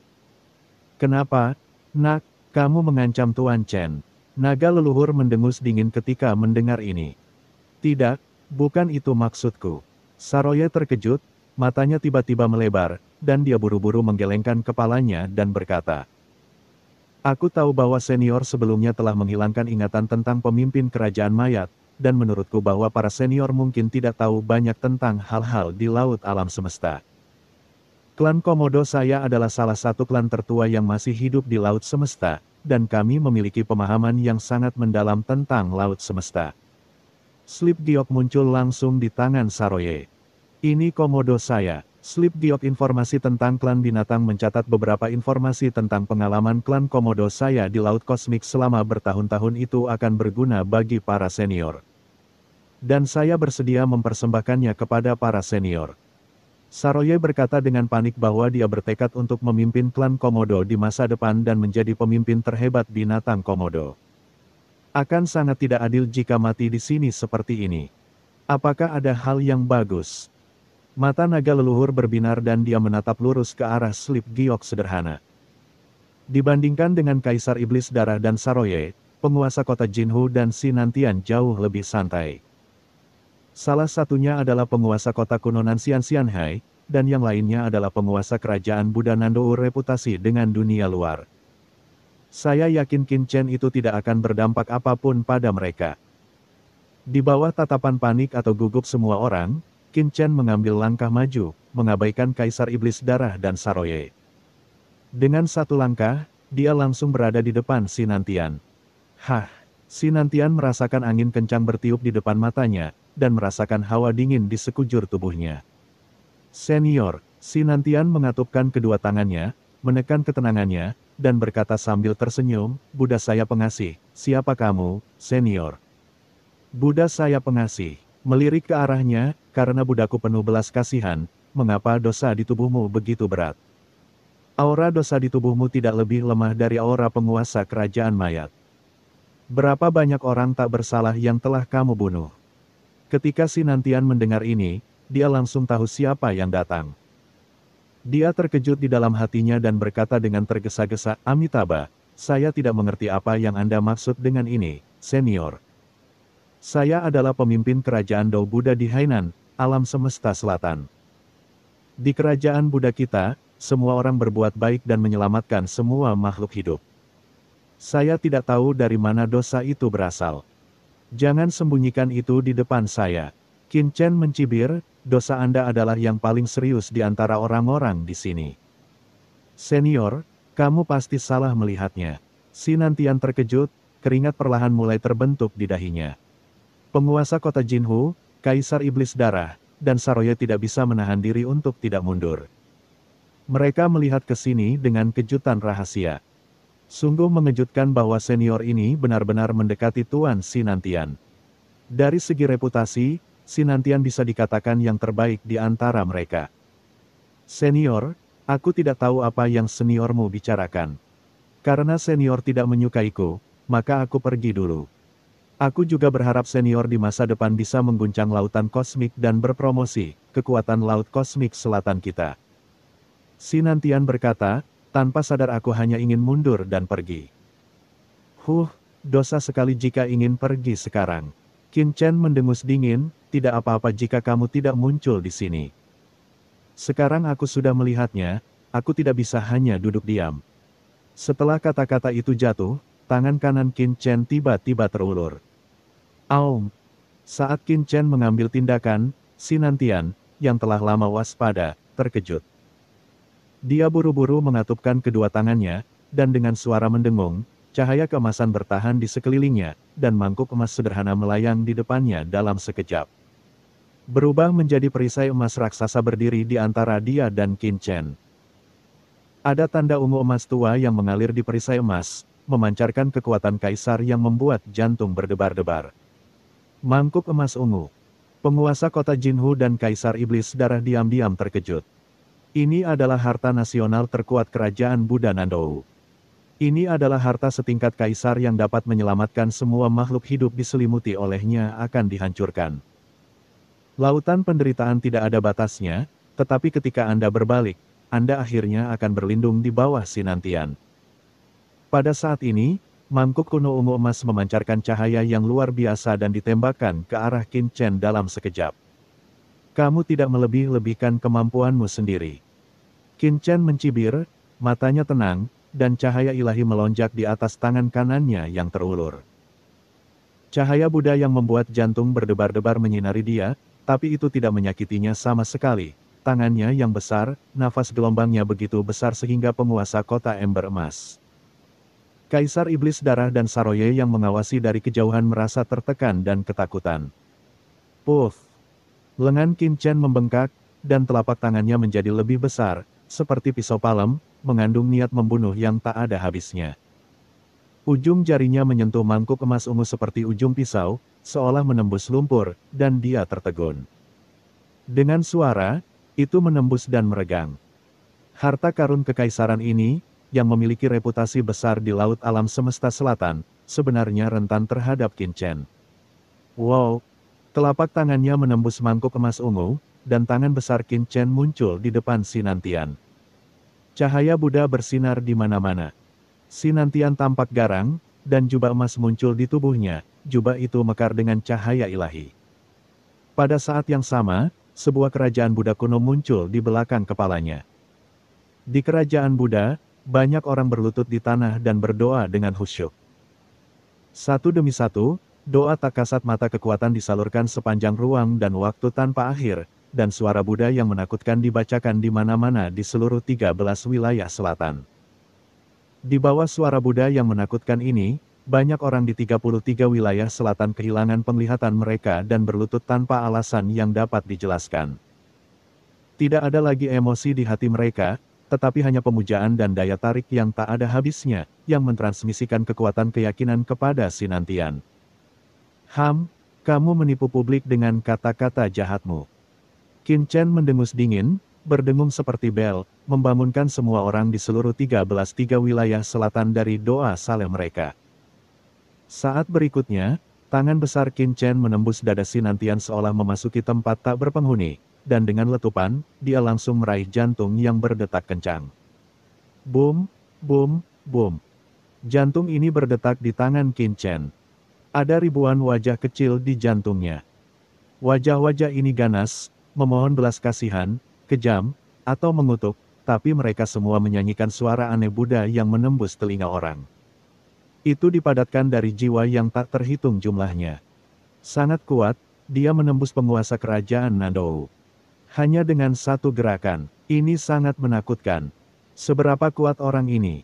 "Kenapa, nak, kamu mengancam Tuan Chen?" Naga leluhur mendengus dingin ketika mendengar ini. "Tidak, bukan itu maksudku." Saroye terkejut, matanya tiba-tiba melebar, dan dia buru-buru menggelengkan kepalanya dan berkata, "Aku tahu bahwa senior sebelumnya telah menghilangkan ingatan tentang pemimpin kerajaan mayat, dan menurutku bahwa para senior mungkin tidak tahu banyak tentang hal-hal di laut alam semesta. Klan Komodo saya adalah salah satu klan tertua yang masih hidup di laut semesta, dan kami memiliki pemahaman yang sangat mendalam tentang laut semesta." Slip giok muncul langsung di tangan Saroye. "Ini Komodo saya." Slip giok informasi tentang klan binatang mencatat beberapa informasi tentang pengalaman klan Komodo saya di laut kosmik selama bertahun-tahun itu akan berguna bagi para senior. Dan saya bersedia mempersembahkannya kepada para senior. Saroye berkata dengan panik bahwa dia bertekad untuk memimpin klan Komodo di masa depan dan menjadi pemimpin terhebat binatang Komodo. Akan sangat tidak adil jika mati di sini seperti ini. Apakah ada hal yang bagus? Mata naga leluhur berbinar dan dia menatap lurus ke arah slip giok sederhana. Dibandingkan dengan Kaisar Iblis Darah dan Saroye, penguasa kota Jinhu dan Sinantian jauh lebih santai. Salah satunya adalah penguasa kota kuno Nanxian Xianhai, dan yang lainnya adalah penguasa kerajaan Buddha Nandou reputasi dengan dunia luar. Saya yakin Qin Chen itu tidak akan berdampak apapun pada mereka. Di bawah tatapan panik atau gugup semua orang, Qin Chen mengambil langkah maju, mengabaikan Kaisar Iblis Darah dan Saroye. Dengan satu langkah, dia langsung berada di depan Sinantian. Hah! Sinantian merasakan angin kencang bertiup di depan matanya, dan merasakan hawa dingin di sekujur tubuhnya. "Senior," Sinantian mengatupkan kedua tangannya, menekan ketenangannya, dan berkata sambil tersenyum, "Buddha saya pengasih, siapa kamu, senior?" "Buddha saya pengasih." Melirik ke arahnya, "Karena Buddhaku penuh belas kasihan, mengapa dosa di tubuhmu begitu berat?" "Aura dosa di tubuhmu tidak lebih lemah dari aura penguasa kerajaan mayat. Berapa banyak orang tak bersalah yang telah kamu bunuh?" Ketika Sinantian mendengar ini, dia langsung tahu siapa yang datang. Dia terkejut di dalam hatinya dan berkata dengan tergesa-gesa, "Amitabha, saya tidak mengerti apa yang Anda maksud dengan ini, senior. Saya adalah pemimpin kerajaan Dao Buddha di Hainan, alam semesta selatan. Di kerajaan Buddha kita, semua orang berbuat baik dan menyelamatkan semua makhluk hidup. Saya tidak tahu dari mana dosa itu berasal. Jangan sembunyikan itu di depan saya." Qin Chen mencibir, "Dosa Anda adalah yang paling serius di antara orang-orang di sini. Senior, kamu pasti salah melihatnya." Sinantian terkejut, keringat perlahan mulai terbentuk di dahinya. Penguasa kota Jinhu, Kaisar Iblis Darah, dan Saroye tidak bisa menahan diri untuk tidak mundur. Mereka melihat ke sini dengan kejutan rahasia. Sungguh mengejutkan bahwa senior ini benar-benar mendekati Tuan Sinantian. Dari segi reputasi, Sinantian bisa dikatakan yang terbaik di antara mereka. "Senior, aku tidak tahu apa yang seniormu bicarakan. Karena senior tidak menyukaiku, maka aku pergi dulu. Aku juga berharap senior di masa depan bisa mengguncang lautan kosmik dan berpromosi kekuatan laut kosmik selatan kita." Sinantian berkata, "Tanpa sadar aku hanya ingin mundur dan pergi." Dosa sekali jika ingin pergi sekarang." Qin Chen mendengus dingin, "Tidak apa-apa jika kamu tidak muncul di sini. Sekarang aku sudah melihatnya, aku tidak bisa hanya duduk diam." Setelah kata-kata itu jatuh, tangan kanan Qin Chen tiba-tiba terulur. Aum! Saat Qin Chen mengambil tindakan, Sinantian, yang telah lama waspada, terkejut. Dia buru-buru mengatupkan kedua tangannya, dan dengan suara mendengung, cahaya keemasan bertahan di sekelilingnya, dan mangkuk emas sederhana melayang di depannya dalam sekejap. Berubah menjadi perisai emas raksasa berdiri di antara dia dan Qin Chen. Ada tanda ungu emas tua yang mengalir di perisai emas, memancarkan kekuatan kaisar yang membuat jantung berdebar-debar. Mangkuk emas ungu. Penguasa kota Jinhu dan Kaisar Iblis Darah diam-diam terkejut. Ini adalah harta nasional terkuat kerajaan Buddha Nandou. Ini adalah harta setingkat kaisar yang dapat menyelamatkan semua makhluk hidup diselimuti olehnya akan dihancurkan. Lautan penderitaan tidak ada batasnya, tetapi ketika Anda berbalik, Anda akhirnya akan berlindung di bawah Sinantian. Pada saat ini, mangkuk kuno ungu emas memancarkan cahaya yang luar biasa dan ditembakkan ke arah Qin Chen dalam sekejap. Kamu tidak melebih-lebihkan kemampuanmu sendiri. Qin Chen mencibir, matanya tenang, dan cahaya ilahi melonjak di atas tangan kanannya yang terulur. Cahaya Buddha yang membuat jantung berdebar-debar menyinari dia, tapi itu tidak menyakitinya sama sekali. Tangannya yang besar, nafas gelombangnya begitu besar sehingga penguasa kota ember emas. Kaisar Iblis Darah dan Saroye yang mengawasi dari kejauhan merasa tertekan dan ketakutan. Puff! Lengan Qin Chen membengkak, dan telapak tangannya menjadi lebih besar, seperti pisau palem, mengandung niat membunuh yang tak ada habisnya. Ujung jarinya menyentuh mangkuk emas ungu seperti ujung pisau, seolah menembus lumpur, dan dia tertegun. Dengan suara, itu menembus dan meregang. Harta karun kekaisaran ini, yang memiliki reputasi besar di laut alam semesta selatan, sebenarnya rentan terhadap Qin Chen. Wow! Telapak tangannya menembus mangkuk emas ungu, dan tangan besar Qin Chen muncul di depan Sinantian. Cahaya Buddha bersinar di mana-mana. Sinantian tampak garang, dan jubah emas muncul di tubuhnya, jubah itu mekar dengan cahaya ilahi. Pada saat yang sama, sebuah kerajaan Buddha kuno muncul di belakang kepalanya. Di kerajaan Buddha, banyak orang berlutut di tanah dan berdoa dengan khusyuk. Satu demi satu, doa tak kasat mata kekuatan disalurkan sepanjang ruang dan waktu tanpa akhir, dan suara Buddha yang menakutkan dibacakan di mana-mana di seluruh 13 wilayah selatan. Di bawah suara Buddha yang menakutkan ini, banyak orang di 33 wilayah selatan kehilangan penglihatan mereka dan berlutut tanpa alasan yang dapat dijelaskan. Tidak ada lagi emosi di hati mereka, tetapi hanya pemujaan dan daya tarik yang tak ada habisnya, yang mentransmisikan kekuatan keyakinan kepada Sinantian. Kamu menipu publik dengan kata-kata jahatmu. Qin Chen mendengus dingin, berdengung seperti bel, membangunkan semua orang di seluruh 13 wilayah selatan dari doa saleh mereka. Saat berikutnya, tangan besar Qin Chen menembus dada Sinantian seolah memasuki tempat tak berpenghuni. Dan dengan letupan, dia langsung meraih jantung yang berdetak kencang. Boom, boom, boom. Jantung ini berdetak di tangan Qin Chen. Ada ribuan wajah kecil di jantungnya. Wajah-wajah ini ganas, memohon belas kasihan, kejam, atau mengutuk, tapi mereka semua menyanyikan suara aneh Buddha yang menembus telinga orang. Itu dipadatkan dari jiwa yang tak terhitung jumlahnya. Sangat kuat, dia menembus penguasa kerajaan Nandou. Hanya dengan satu gerakan, ini sangat menakutkan. Seberapa kuat orang ini?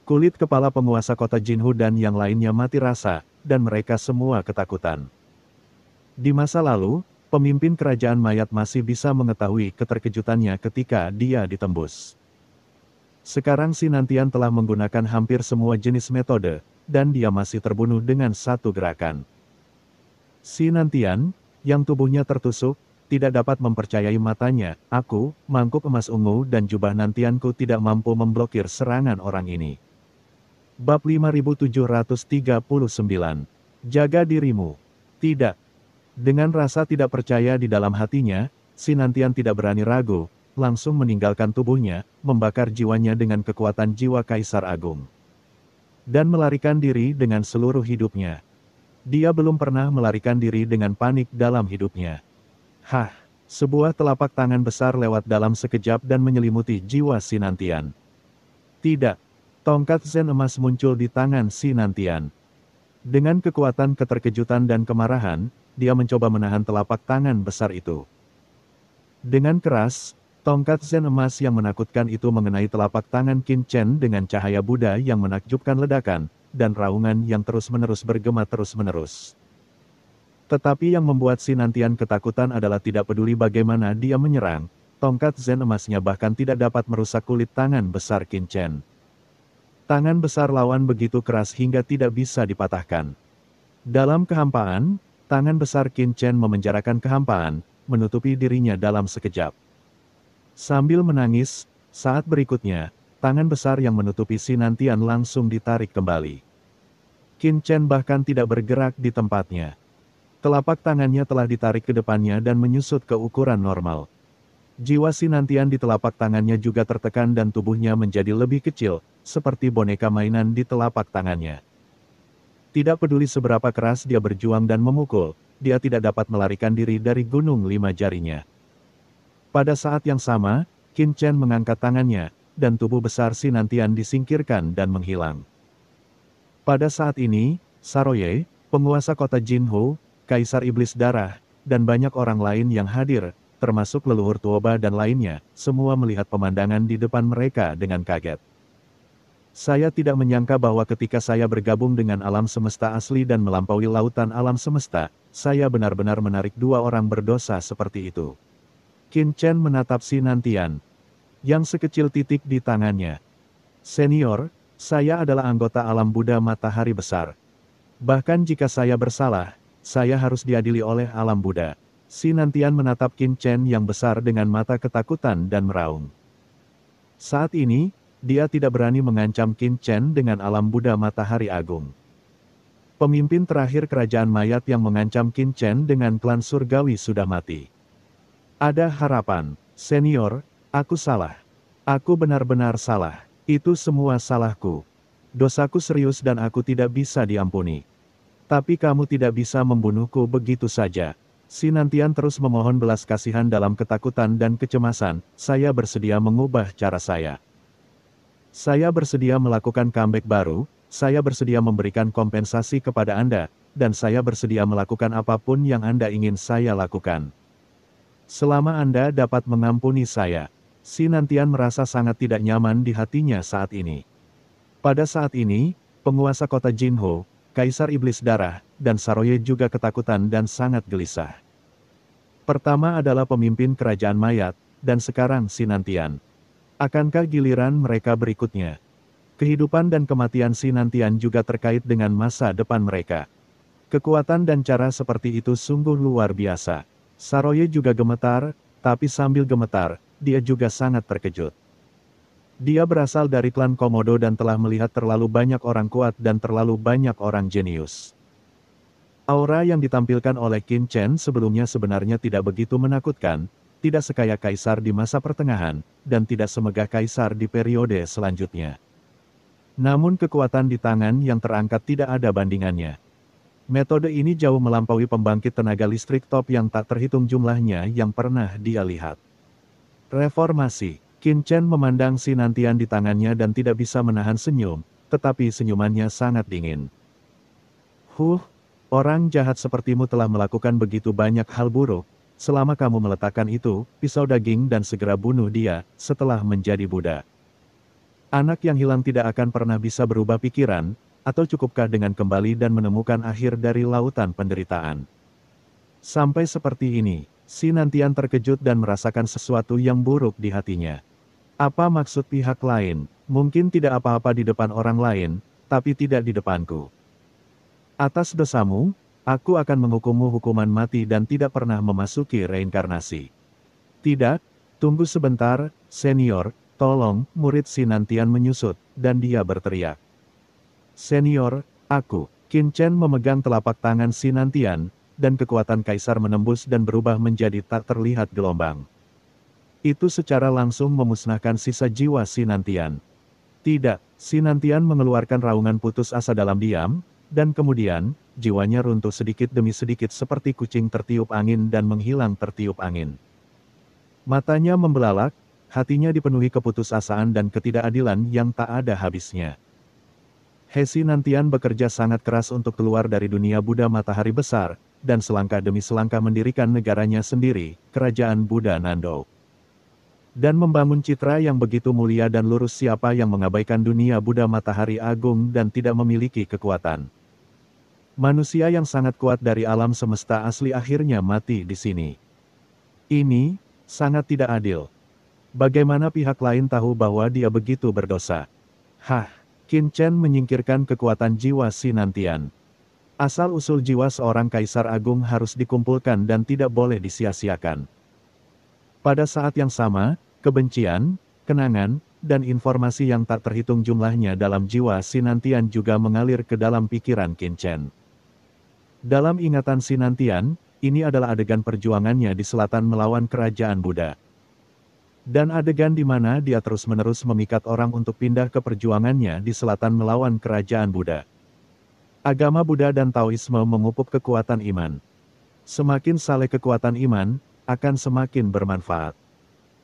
Kulit kepala penguasa kota Jinhu dan yang lainnya mati rasa, dan mereka semua ketakutan. Di masa lalu, pemimpin kerajaan mayat masih bisa mengetahui keterkejutannya ketika dia ditembus. Sekarang Sinantian telah menggunakan hampir semua jenis metode, dan dia masih terbunuh dengan satu gerakan. Sinantian, yang tubuhnya tertusuk, tidak dapat mempercayai matanya. Aku, mangkuk emas ungu dan jubah nantianku tidak mampu memblokir serangan orang ini. Bab 5739. Jaga dirimu. Tidak. Dengan rasa tidak percaya di dalam hatinya, Sinantian tidak berani ragu, langsung meninggalkan tubuhnya, membakar jiwanya dengan kekuatan jiwa Kaisar Agung. Dan melarikan diri dengan seluruh hidupnya. Dia belum pernah melarikan diri dengan panik dalam hidupnya. Sebuah telapak tangan besar lewat dalam sekejap dan menyelimuti jiwa Sinantian. Tidak. Tongkat Zen emas muncul di tangan Si Nantian. Dengan kekuatan keterkejutan dan kemarahan, dia mencoba menahan telapak tangan besar itu. Dengan keras, tongkat Zen emas yang menakutkan itu mengenai telapak tangan Qin Chen dengan cahaya Buddha yang menakjubkan ledakan, dan raungan yang terus-menerus bergema terus-menerus. Tetapi yang membuat Si Nantian ketakutan adalah tidak peduli bagaimana dia menyerang, tongkat Zen emasnya bahkan tidak dapat merusak kulit tangan besar Qin Chen. Tangan besar lawan begitu keras hingga tidak bisa dipatahkan. Dalam kehampaan, tangan besar Qin Chen memenjarakan kehampaan, menutupi dirinya dalam sekejap. Sambil menangis, saat berikutnya, tangan besar yang menutupi Si Nantian langsung ditarik kembali. Qin Chen bahkan tidak bergerak di tempatnya. Telapak tangannya telah ditarik ke depannya dan menyusut ke ukuran normal. Jiwa Si Nantian di telapak tangannya juga tertekan dan tubuhnya menjadi lebih kecil, seperti boneka mainan di telapak tangannya. Tidak peduli seberapa keras dia berjuang dan memukul, dia tidak dapat melarikan diri dari gunung 5 jarinya. Pada saat yang sama, Qin Chen mengangkat tangannya, dan tubuh besar Si Nantian disingkirkan dan menghilang. Pada saat ini, Saroye, penguasa kota Jinhou, Kaisar Iblis Darah, dan banyak orang lain yang hadir, termasuk leluhur Tuoba dan lainnya, semua melihat pemandangan di depan mereka dengan kaget. Saya tidak menyangka bahwa ketika saya bergabung dengan alam semesta asli dan melampaui lautan alam semesta, saya benar-benar menarik 2 orang berdosa seperti itu. Qin Chen menatap Si Nantian, yang sekecil titik di tangannya. Senior, saya adalah anggota alam Buddha Matahari Besar. Bahkan jika saya bersalah, saya harus diadili oleh alam Buddha. Si Nantian menatap Qin Chen yang besar dengan mata ketakutan dan meraung. Saat ini, dia tidak berani mengancam Qin Chen dengan alam Buddha Matahari Agung. Pemimpin terakhir kerajaan mayat yang mengancam Qin Chen dengan klan surgawi sudah mati. Ada harapan, senior, aku salah. Aku benar-benar salah. Itu semua salahku. Dosaku serius dan aku tidak bisa diampuni. Tapi kamu tidak bisa membunuhku begitu saja. Si Nantian terus memohon belas kasihan dalam ketakutan dan kecemasan, saya bersedia mengubah cara saya. Saya bersedia melakukan comeback baru, saya bersedia memberikan kompensasi kepada Anda, dan saya bersedia melakukan apapun yang Anda ingin saya lakukan. Selama Anda dapat mengampuni saya. Si Nantian merasa sangat tidak nyaman di hatinya saat ini. Pada saat ini, penguasa kota Jinhou, Kaisar Iblis Darah, dan Saroye juga ketakutan dan sangat gelisah. Pertama adalah pemimpin kerajaan mayat, dan sekarang Si Nantian. Akankah giliran mereka berikutnya? Kehidupan dan kematian Si Nantian juga terkait dengan masa depan mereka. Kekuatan dan cara seperti itu sungguh luar biasa. Saroye juga gemetar, tapi sambil gemetar, dia juga sangat terkejut. Dia berasal dari klan Komodo dan telah melihat terlalu banyak orang kuat dan terlalu banyak orang jenius. Aura yang ditampilkan oleh Qin Chen sebelumnya sebenarnya tidak begitu menakutkan, tidak sekaya kaisar di masa pertengahan, dan tidak semegah kaisar di periode selanjutnya. Namun kekuatan di tangan yang terangkat tidak ada bandingannya. Metode ini jauh melampaui pembangkit tenaga listrik top yang tak terhitung jumlahnya yang pernah dia lihat. Reformasi. Qin Chen memandang Si Nantian di tangannya dan tidak bisa menahan senyum, tetapi senyumannya sangat dingin. Orang jahat sepertimu telah melakukan begitu banyak hal buruk. Selama kamu meletakkan itu, pisau daging dan segera bunuh dia, setelah menjadi Buddha. Anak yang hilang tidak akan pernah bisa berubah pikiran, atau cukupkah dengan kembali dan menemukan akhir dari lautan penderitaan? Sampai seperti ini, Si Nantian terkejut dan merasakan sesuatu yang buruk di hatinya. Apa maksud pihak lain? Mungkin tidak apa-apa di depan orang lain, tapi tidak di depanku. Atas dosamu, aku akan menghukummu hukuman mati dan tidak pernah memasuki reinkarnasi. Tidak, tunggu sebentar, senior, tolong, murid Si Nantian menyusut, dan dia berteriak. Senior, aku. Qin Chen memegang telapak tangan Si Nantian, dan kekuatan kaisar menembus dan berubah menjadi tak terlihat gelombang. Itu secara langsung memusnahkan sisa jiwa Si Nantian. Tidak, Si Nantian mengeluarkan raungan putus asa dalam diam, dan kemudian, jiwanya runtuh sedikit demi sedikit seperti kucing tertiup angin dan menghilang tertiup angin. Matanya membelalak, hatinya dipenuhi keputusasaan dan ketidakadilan yang tak ada habisnya. He Sinantian bekerja sangat keras untuk keluar dari dunia Buddha Matahari Besar, dan selangkah demi selangkah mendirikan negaranya sendiri, Kerajaan Buddha Nando. Dan membangun citra yang begitu mulia dan lurus. Siapa yang mengabaikan dunia Buddha Matahari Agung dan tidak memiliki kekuatan. Manusia yang sangat kuat dari alam semesta asli akhirnya mati di sini. Ini sangat tidak adil. Bagaimana pihak lain tahu bahwa dia begitu berdosa? Hah, Qin Chen menyingkirkan kekuatan jiwa Sinantian. Asal-usul jiwa seorang kaisar agung harus dikumpulkan dan tidak boleh disia-siakan. Pada saat yang sama, kebencian, kenangan, dan informasi yang tak terhitung jumlahnya dalam jiwa Sinantian juga mengalir ke dalam pikiran Qin Chen. Dalam ingatan Sinantian, ini adalah adegan perjuangannya di selatan melawan kerajaan Buddha. Dan adegan di mana dia terus-menerus memikat orang untuk pindah ke perjuangannya di selatan melawan kerajaan Buddha. Agama Buddha dan Taoisme memupuk kekuatan iman. Semakin saleh kekuatan iman, akan semakin bermanfaat.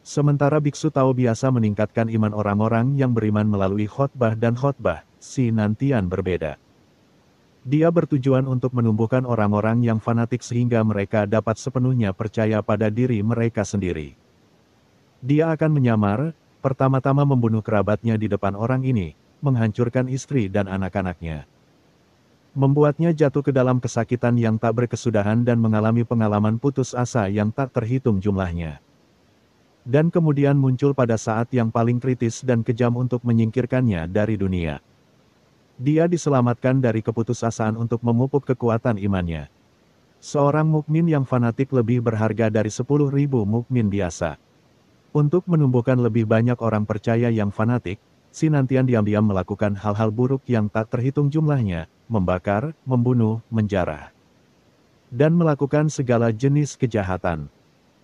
Sementara biksu Tao biasa meningkatkan iman orang-orang yang beriman melalui khotbah dan khotbah, Sinantian berbeda. Dia bertujuan untuk menumbuhkan orang-orang yang fanatik sehingga mereka dapat sepenuhnya percaya pada diri mereka sendiri. Dia akan menyamar, pertama-tama membunuh kerabatnya di depan orang ini, menghancurkan istri dan anak-anaknya. Membuatnya jatuh ke dalam kesakitan yang tak berkesudahan dan mengalami pengalaman putus asa yang tak terhitung jumlahnya. Dan kemudian muncul pada saat yang paling kritis dan kejam untuk menyingkirkannya dari dunia. Dia diselamatkan dari keputusasaan untuk memupuk kekuatan imannya. Seorang mukmin yang fanatik lebih berharga dari 10.000 mukmin biasa. Untuk menumbuhkan lebih banyak orang percaya yang fanatik, Sinantian diam-diam melakukan hal-hal buruk yang tak terhitung jumlahnya, membakar, membunuh, menjarah, dan melakukan segala jenis kejahatan.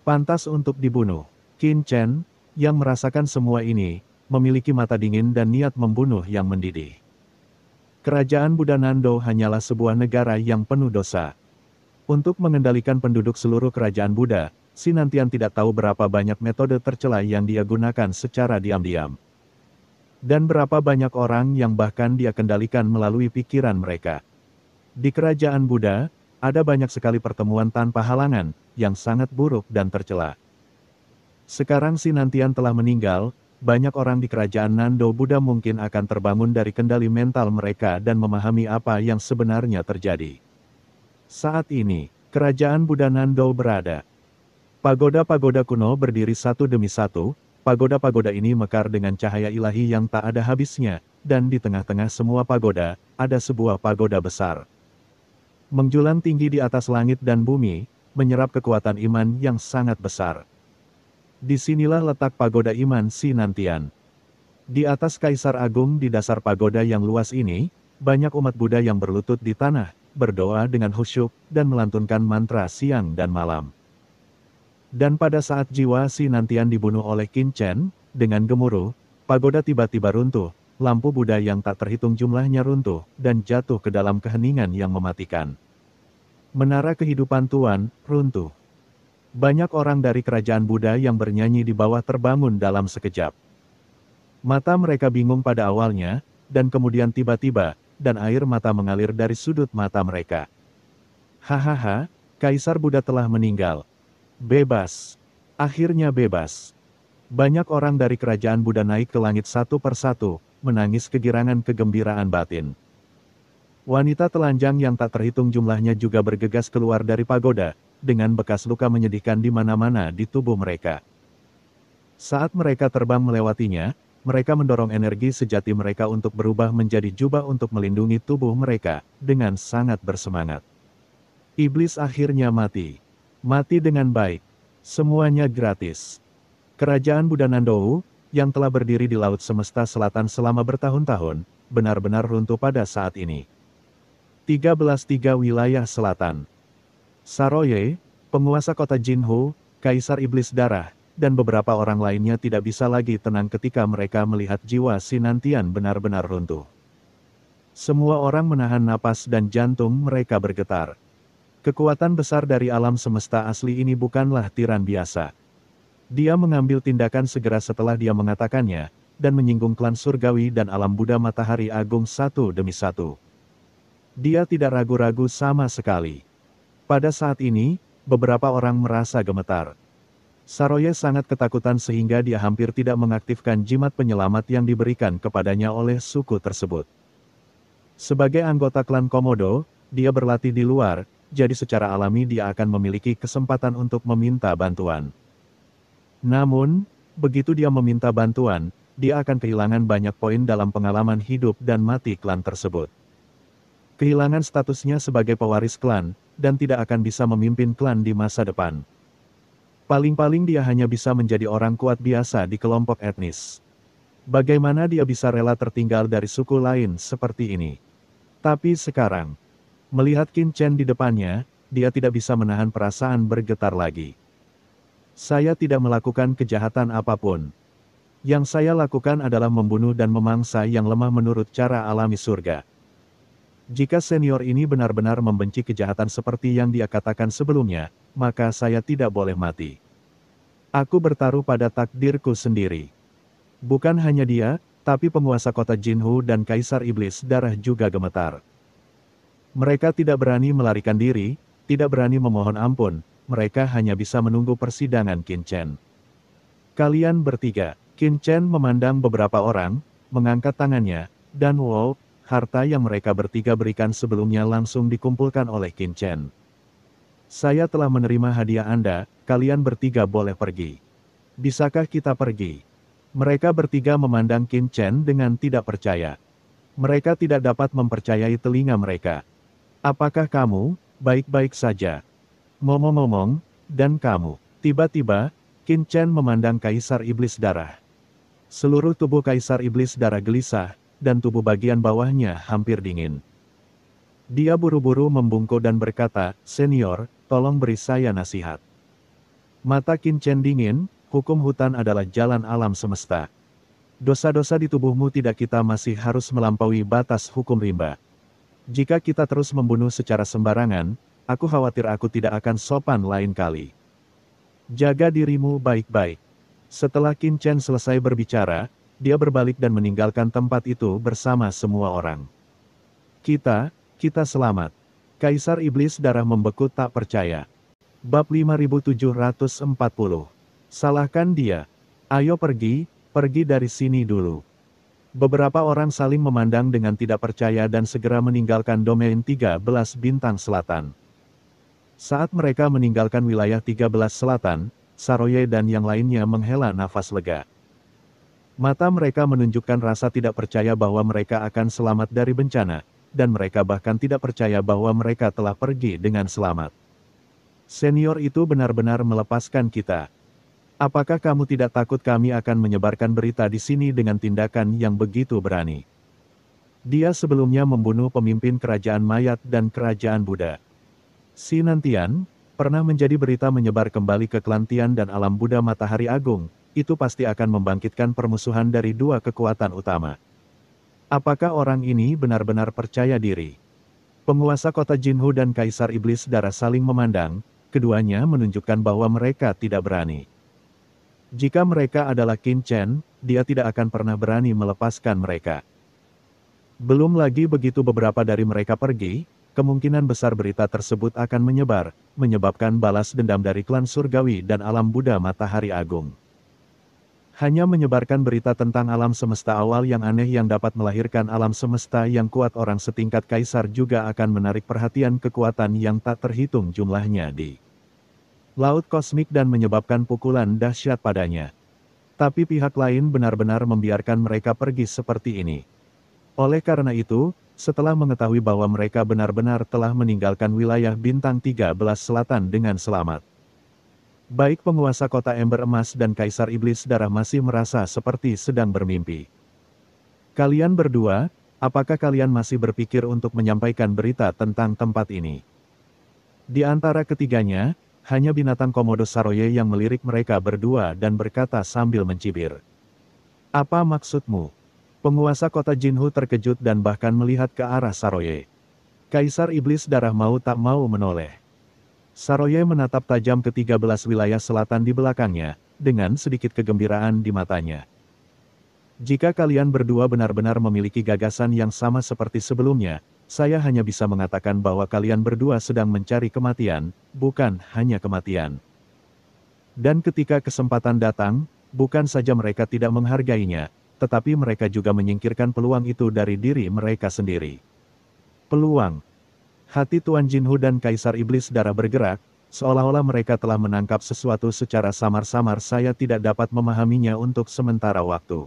Pantas untuk dibunuh. Qin Chen, yang merasakan semua ini, memiliki mata dingin dan niat membunuh yang mendidih. Kerajaan Buddha Nando hanyalah sebuah negara yang penuh dosa. Untuk mengendalikan penduduk seluruh kerajaan Buddha, Sinantian tidak tahu berapa banyak metode tercela yang dia gunakan secara diam-diam. Dan berapa banyak orang yang bahkan dia kendalikan melalui pikiran mereka. Di kerajaan Buddha, ada banyak sekali pertemuan tanpa halangan, yang sangat buruk dan tercela. Sekarang Sinantian telah meninggal, banyak orang di kerajaan Nando Buddha mungkin akan terbangun dari kendali mental mereka dan memahami apa yang sebenarnya terjadi. Saat ini, kerajaan Buddha Nando berada. Pagoda-pagoda kuno berdiri satu demi satu. Pagoda-pagoda ini mekar dengan cahaya ilahi yang tak ada habisnya, dan di tengah-tengah semua pagoda, ada sebuah pagoda besar. Menjulang tinggi di atas langit dan bumi, menyerap kekuatan iman yang sangat besar. Disinilah letak pagoda iman Sinantian. Di atas Kaisar Agung di dasar pagoda yang luas ini, banyak umat Buddha yang berlutut di tanah, berdoa dengan khusyuk, dan melantunkan mantra siang dan malam. Dan pada saat jiwa Sinantian dibunuh oleh Qin Chen, dengan gemuruh, pagoda tiba-tiba runtuh, lampu Buddha yang tak terhitung jumlahnya runtuh, dan jatuh ke dalam keheningan yang mematikan. Menara kehidupan Tuan, runtuh. Banyak orang dari kerajaan Buddha yang bernyanyi di bawah terbangun dalam sekejap. Mata mereka bingung pada awalnya, dan kemudian tiba-tiba, dan air mata mengalir dari sudut mata mereka. Hahaha, Kaisar Buddha telah meninggal. Bebas. Akhirnya bebas. Banyak orang dari kerajaan Buddha naik ke langit satu persatu, menangis kegirangan kegembiraan batin. Wanita telanjang yang tak terhitung jumlahnya juga bergegas keluar dari pagoda, dengan bekas luka menyedihkan di mana-mana di tubuh mereka. Saat mereka terbang melewatinya, mereka mendorong energi sejati mereka untuk berubah menjadi jubah untuk melindungi tubuh mereka, dengan sangat bersemangat. Iblis akhirnya mati. Mati dengan baik. Semuanya gratis. Kerajaan Buddha Nando, yang telah berdiri di Laut Semesta Selatan selama bertahun-tahun, benar-benar runtuh pada saat ini. 13 wilayah selatan. Saroye, penguasa kota Jinhu, Kaisar Iblis Darah, dan beberapa orang lainnya tidak bisa lagi tenang ketika mereka melihat jiwa Sinantian benar-benar runtuh. Semua orang menahan napas dan jantung mereka bergetar. Kekuatan besar dari alam semesta asli ini bukanlah tiran biasa. Dia mengambil tindakan segera setelah dia mengatakannya, dan menyinggung klan surgawi dan alam Buddha Matahari Agung satu demi satu. Dia tidak ragu-ragu sama sekali. Pada saat ini, beberapa orang merasa gemetar. Saroye sangat ketakutan sehingga dia hampir tidak mengaktifkan jimat penyelamat yang diberikan kepadanya oleh suku tersebut. Sebagai anggota klan Komodo, dia berlatih di luar, jadi secara alami dia akan memiliki kesempatan untuk meminta bantuan. Namun, begitu dia meminta bantuan, dia akan kehilangan banyak poin dalam pengalaman hidup dan mati klan tersebut. Kehilangan statusnya sebagai pewaris klan, dan tidak akan bisa memimpin klan di masa depan. Paling-paling dia hanya bisa menjadi orang kuat biasa di kelompok etnis. Bagaimana dia bisa rela tertinggal dari suku lain seperti ini? Tapi sekarang, melihat Qin Chen di depannya, dia tidak bisa menahan perasaan bergetar lagi. Saya tidak melakukan kejahatan apapun. Yang saya lakukan adalah membunuh dan memangsa yang lemah menurut cara alami surga. Jika senior ini benar-benar membenci kejahatan seperti yang dia katakan sebelumnya, maka saya tidak boleh mati. Aku bertaruh pada takdirku sendiri. Bukan hanya dia, tapi penguasa kota Jinhu dan Kaisar Iblis Darah juga gemetar. Mereka tidak berani melarikan diri, tidak berani memohon ampun, mereka hanya bisa menunggu persidangan Qin Chen. Kalian bertiga, Qin Chen memandang beberapa orang, mengangkat tangannya, dan wow, harta yang mereka bertiga berikan sebelumnya langsung dikumpulkan oleh Qin Chen. Saya telah menerima hadiah Anda, kalian bertiga boleh pergi. Bisakah kita pergi? Mereka bertiga memandang Qin Chen dengan tidak percaya. Mereka tidak dapat mempercayai telinga mereka. Apakah kamu, baik-baik saja? Ngomong-ngomong, dan kamu, tiba-tiba, Qin Chen memandang Kaisar Iblis Darah. Seluruh tubuh Kaisar Iblis Darah gelisah, dan tubuh bagian bawahnya hampir dingin. Dia buru-buru membungkuk dan berkata, "Senior, tolong beri saya nasihat." Mata Qin Chen dingin, hukum hutan adalah jalan alam semesta. Dosa-dosa di tubuhmu tidak kita masih harus melampaui batas hukum rimba. Jika kita terus membunuh secara sembarangan, aku khawatir aku tidak akan sopan lain kali. Jaga dirimu baik-baik. Setelah Qin Chen selesai berbicara, dia berbalik dan meninggalkan tempat itu bersama semua orang. Kita selamat. Kaisar Iblis Darah membeku tak percaya. Bab 5740. Salahkan dia. Ayo pergi dari sini dulu. Beberapa orang saling memandang dengan tidak percaya dan segera meninggalkan domain 13 bintang selatan. Saat mereka meninggalkan wilayah 13 selatan, Saroye dan yang lainnya menghela nafas lega. Mata mereka menunjukkan rasa tidak percaya bahwa mereka akan selamat dari bencana, dan mereka bahkan tidak percaya bahwa mereka telah pergi dengan selamat. Senior itu benar-benar melepaskan kita. Apakah kamu tidak takut kami akan menyebarkan berita di sini dengan tindakan yang begitu berani? Dia sebelumnya membunuh pemimpin kerajaan mayat dan kerajaan Buddha. Si Nantian, pernah menjadi berita menyebar kembali ke klan Tian dan alam Buddha Matahari Agung. Itu pasti akan membangkitkan permusuhan dari dua kekuatan utama. Apakah orang ini benar-benar percaya diri? Penguasa kota Jinhu dan Kaisar Iblis Darah saling memandang, keduanya menunjukkan bahwa mereka tidak berani. Jika mereka adalah Qin Chen, dia tidak akan pernah berani melepaskan mereka. Belum lagi begitu beberapa dari mereka pergi, kemungkinan besar berita tersebut akan menyebar, menyebabkan balas dendam dari klan surgawi dan alam Buddha Matahari Agung. Hanya menyebarkan berita tentang alam semesta awal yang aneh yang dapat melahirkan alam semesta yang kuat orang setingkat kaisar juga akan menarik perhatian kekuatan yang tak terhitung jumlahnya di laut kosmik dan menyebabkan pukulan dahsyat padanya. Tapi pihak lain benar-benar membiarkan mereka pergi seperti ini. Oleh karena itu, setelah mengetahui bahwa mereka benar-benar telah meninggalkan wilayah bintang 13 selatan dengan selamat, baik penguasa kota Ember Emas dan Kaisar Iblis Darah masih merasa seperti sedang bermimpi. Kalian berdua, apakah kalian masih berpikir untuk menyampaikan berita tentang tempat ini? Di antara ketiganya, hanya binatang Komodo Saroye yang melirik mereka berdua dan berkata sambil mencibir. Apa maksudmu? Penguasa kota Jinhu terkejut dan bahkan melihat ke arah Saroye. Kaisar Iblis Darah mau tak mau menoleh. Saroye menatap tajam ke 13 wilayah selatan di belakangnya, dengan sedikit kegembiraan di matanya. Jika kalian berdua benar-benar memiliki gagasan yang sama seperti sebelumnya, saya hanya bisa mengatakan bahwa kalian berdua sedang mencari kematian, bukan hanya kematian. Dan ketika kesempatan datang, bukan saja mereka tidak menghargainya, tetapi mereka juga menyingkirkan peluang itu dari diri mereka sendiri. Peluang. Hati Tuan Jinhu dan Kaisar Iblis Darah bergerak, seolah-olah mereka telah menangkap sesuatu secara samar-samar. Saya tidak dapat memahaminya untuk sementara waktu.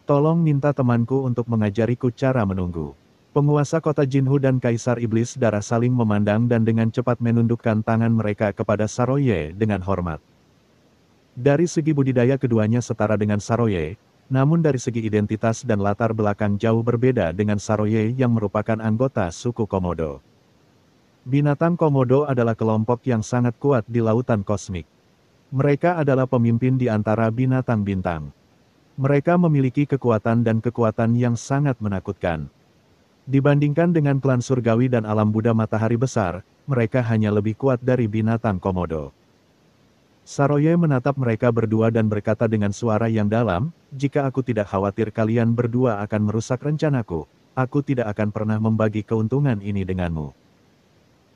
Tolong minta temanku untuk mengajariku cara menunggu. Penguasa kota Jinhu dan Kaisar Iblis Darah saling memandang dan dengan cepat menundukkan tangan mereka kepada Saroye dengan hormat. Dari segi budidaya keduanya setara dengan Saroye, namun dari segi identitas dan latar belakang jauh berbeda dengan Saroye yang merupakan anggota suku Komodo. Binatang Komodo adalah kelompok yang sangat kuat di lautan kosmik. Mereka adalah pemimpin di antara binatang bintang. Mereka memiliki kekuatan dan kekuatan yang sangat menakutkan. Dibandingkan dengan klan surgawi dan alam Buddha matahari besar, mereka hanya lebih kuat dari binatang Komodo. Saroye menatap mereka berdua dan berkata dengan suara yang dalam, "Jika aku tidak khawatir kalian berdua akan merusak rencanaku, aku tidak akan pernah membagi keuntungan ini denganmu."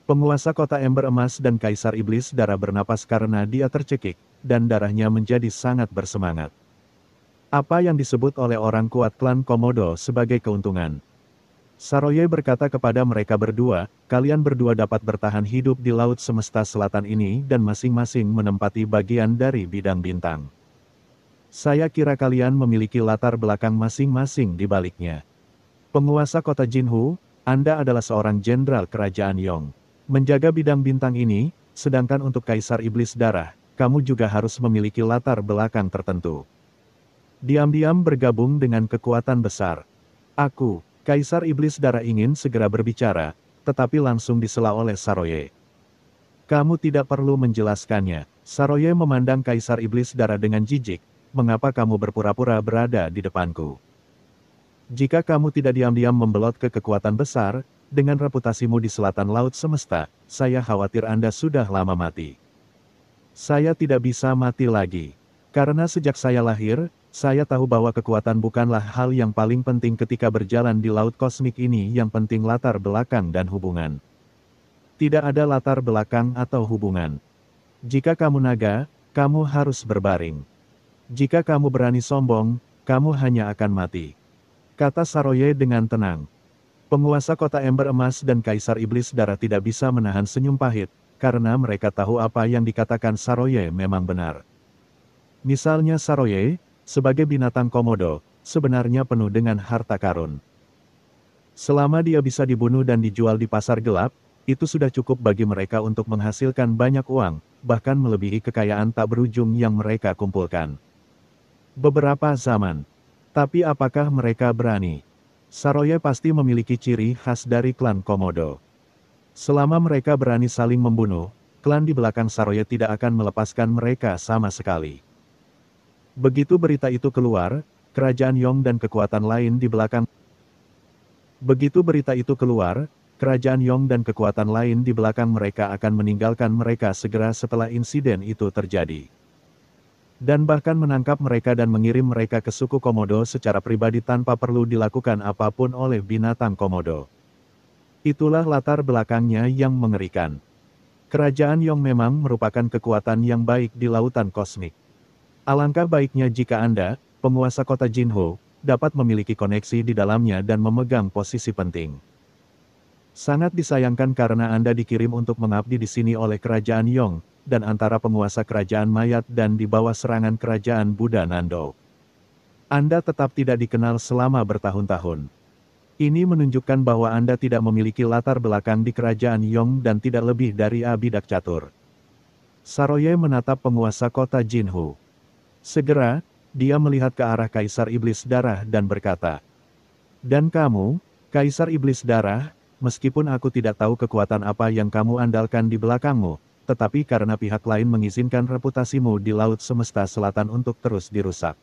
Penguasa kota Ember Emas dan Kaisar Iblis Darah bernapas karena dia tercekik, dan darahnya menjadi sangat bersemangat. Apa yang disebut oleh orang kuat klan Komodo sebagai keuntungan? Saroye berkata kepada mereka berdua, "Kalian berdua dapat bertahan hidup di laut semesta selatan ini dan masing-masing menempati bagian dari bidang bintang. Saya kira kalian memiliki latar belakang masing-masing di baliknya. Penguasa kota Jinhu, Anda adalah seorang jenderal kerajaan Yong. Menjaga bidang bintang ini, sedangkan untuk Kaisar Iblis Darah, kamu juga harus memiliki latar belakang tertentu. Diam-diam bergabung dengan kekuatan besar. Aku, Kaisar Iblis Darah ingin segera berbicara, tetapi langsung disela oleh Saroye. Kamu tidak perlu menjelaskannya. Saroye memandang Kaisar Iblis Darah dengan jijik, mengapa kamu berpura-pura berada di depanku? Jika kamu tidak diam-diam membelot ke kekuatan besar, dengan reputasimu di selatan laut semesta, saya khawatir Anda sudah lama mati. Saya tidak bisa mati lagi. Karena sejak saya lahir, saya tahu bahwa kekuatan bukanlah hal yang paling penting ketika berjalan di laut kosmik ini, yang penting latar belakang dan hubungan. Tidak ada latar belakang atau hubungan. Jika kamu naga, kamu harus berbaring. Jika kamu berani sombong, kamu hanya akan mati. Kata Saroye dengan tenang. Penguasa kota Ember Emas dan Kaisar Iblis Darah tidak bisa menahan senyum pahit, karena mereka tahu apa yang dikatakan Saroye memang benar. Misalnya Saroye, sebagai binatang Komodo, sebenarnya penuh dengan harta karun. Selama dia bisa dibunuh dan dijual di pasar gelap, itu sudah cukup bagi mereka untuk menghasilkan banyak uang, bahkan melebihi kekayaan tak berujung yang mereka kumpulkan. Beberapa zaman. Tapi apakah mereka berani? Saroye pasti memiliki ciri khas dari klan Komodo. Selama mereka berani saling membunuh, klan di belakang Saroye tidak akan melepaskan mereka sama sekali. Begitu berita itu keluar, kerajaan Yong dan kekuatan lain di belakang mereka akan meninggalkan mereka segera setelah insiden itu terjadi. Dan bahkan menangkap mereka dan mengirim mereka ke suku Komodo secara pribadi tanpa perlu dilakukan apapun oleh binatang Komodo. Itulah latar belakangnya yang mengerikan. Kerajaan Yong memang merupakan kekuatan yang baik di lautan kosmik. Alangkah baiknya jika Anda, penguasa kota Jinhu, dapat memiliki koneksi di dalamnya dan memegang posisi penting. Sangat disayangkan karena Anda dikirim untuk mengabdi di sini oleh kerajaan Yong, dan antara penguasa kerajaan mayat dan di bawah serangan kerajaan Buddha Nando. Anda tetap tidak dikenal selama bertahun-tahun. Ini menunjukkan bahwa Anda tidak memiliki latar belakang di kerajaan Yong dan tidak lebih dari abidak catur. Saroye menatap penguasa kota Jinhu. Segera, dia melihat ke arah Kaisar Iblis Darah dan berkata, "Dan kamu, Kaisar Iblis Darah, meskipun aku tidak tahu kekuatan apa yang kamu andalkan di belakangmu, tetapi karena pihak lain mengizinkan reputasimu di Laut Semesta Selatan untuk terus dirusak.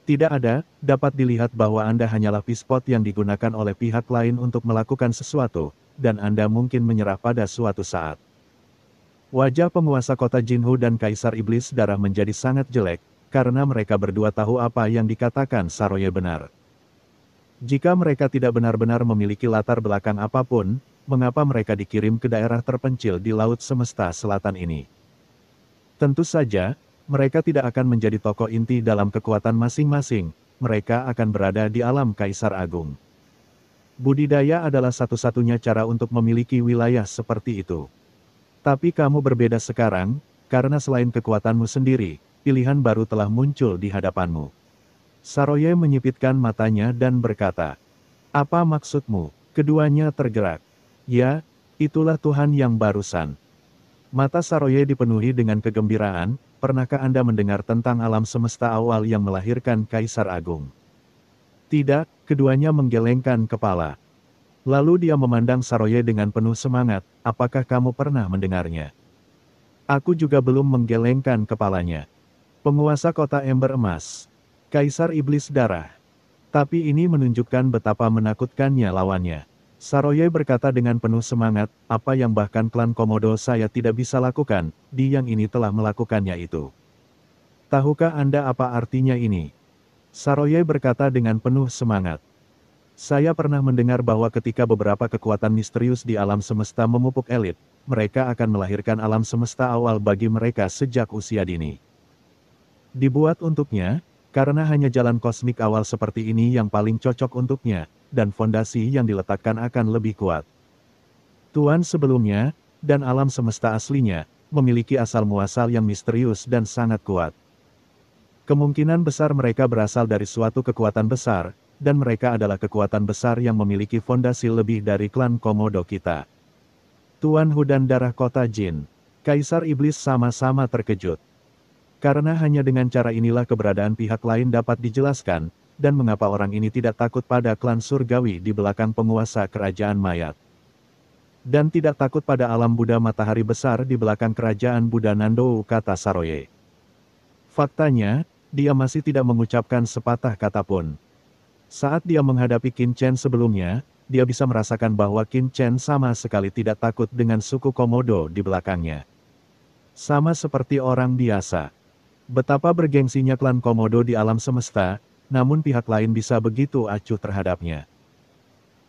Tidak ada, dapat dilihat bahwa Anda hanyalah pispot yang digunakan oleh pihak lain untuk melakukan sesuatu, dan Anda mungkin menyerah pada suatu saat. Wajah penguasa kota Jinhu dan Kaisar Iblis Darah menjadi sangat jelek, karena mereka berdua tahu apa yang dikatakan Saroye benar. Jika mereka tidak benar-benar memiliki latar belakang apapun, mengapa mereka dikirim ke daerah terpencil di Laut Semesta Selatan ini? Tentu saja, mereka tidak akan menjadi tokoh inti dalam kekuatan masing-masing, mereka akan berada di alam Kaisar Agung. Budidaya adalah satu-satunya cara untuk memiliki wilayah seperti itu. Tapi kamu berbeda sekarang, karena selain kekuatanmu sendiri, pilihan baru telah muncul di hadapanmu. Saroye menyipitkan matanya dan berkata, "Apa maksudmu?" Keduanya tergerak. "Ya, itulah Tuhan yang barusan." Mata Saroye dipenuhi dengan kegembiraan. Pernahkah Anda mendengar tentang alam semesta awal yang melahirkan Kaisar Agung? Tidak, keduanya menggelengkan kepala. Lalu dia memandang Saroye dengan penuh semangat, "Apakah kamu pernah mendengarnya?" Aku juga belum menggelengkan kepalanya. Penguasa kota Ember Emas. Kaisar Iblis Darah. Tapi ini menunjukkan betapa menakutkannya lawannya. Saroye berkata dengan penuh semangat, "Apa yang bahkan klan Komodo saya tidak bisa lakukan, di yang ini telah melakukannya itu. Tahukah Anda apa artinya ini?" Saroye berkata dengan penuh semangat. "Saya pernah mendengar bahwa ketika beberapa kekuatan misterius di alam semesta memupuk elit, mereka akan melahirkan alam semesta awal bagi mereka sejak usia dini. Dibuat untuknya, karena hanya jalan kosmik awal seperti ini yang paling cocok untuknya, dan fondasi yang diletakkan akan lebih kuat. Tuan sebelumnya, dan alam semesta aslinya, memiliki asal-muasal yang misterius dan sangat kuat. Kemungkinan besar mereka berasal dari suatu kekuatan besar, dan mereka adalah kekuatan besar yang memiliki fondasi lebih dari klan Komodo kita." Tuan Hudan Darah Kota Jin, Kaisar Iblis sama-sama terkejut. Karena hanya dengan cara inilah keberadaan pihak lain dapat dijelaskan, dan mengapa orang ini tidak takut pada klan surgawi di belakang penguasa kerajaan mayat. Dan tidak takut pada alam Buddha matahari besar di belakang kerajaan Buddha Nandou, kata Saroye. Faktanya, dia masih tidak mengucapkan sepatah kata pun. Saat dia menghadapi Qin Chen sebelumnya, dia bisa merasakan bahwa Qin Chen sama sekali tidak takut dengan suku Komodo di belakangnya. Sama seperti orang biasa. Betapa bergengsinya klan Komodo di alam semesta, namun pihak lain bisa begitu acuh terhadapnya.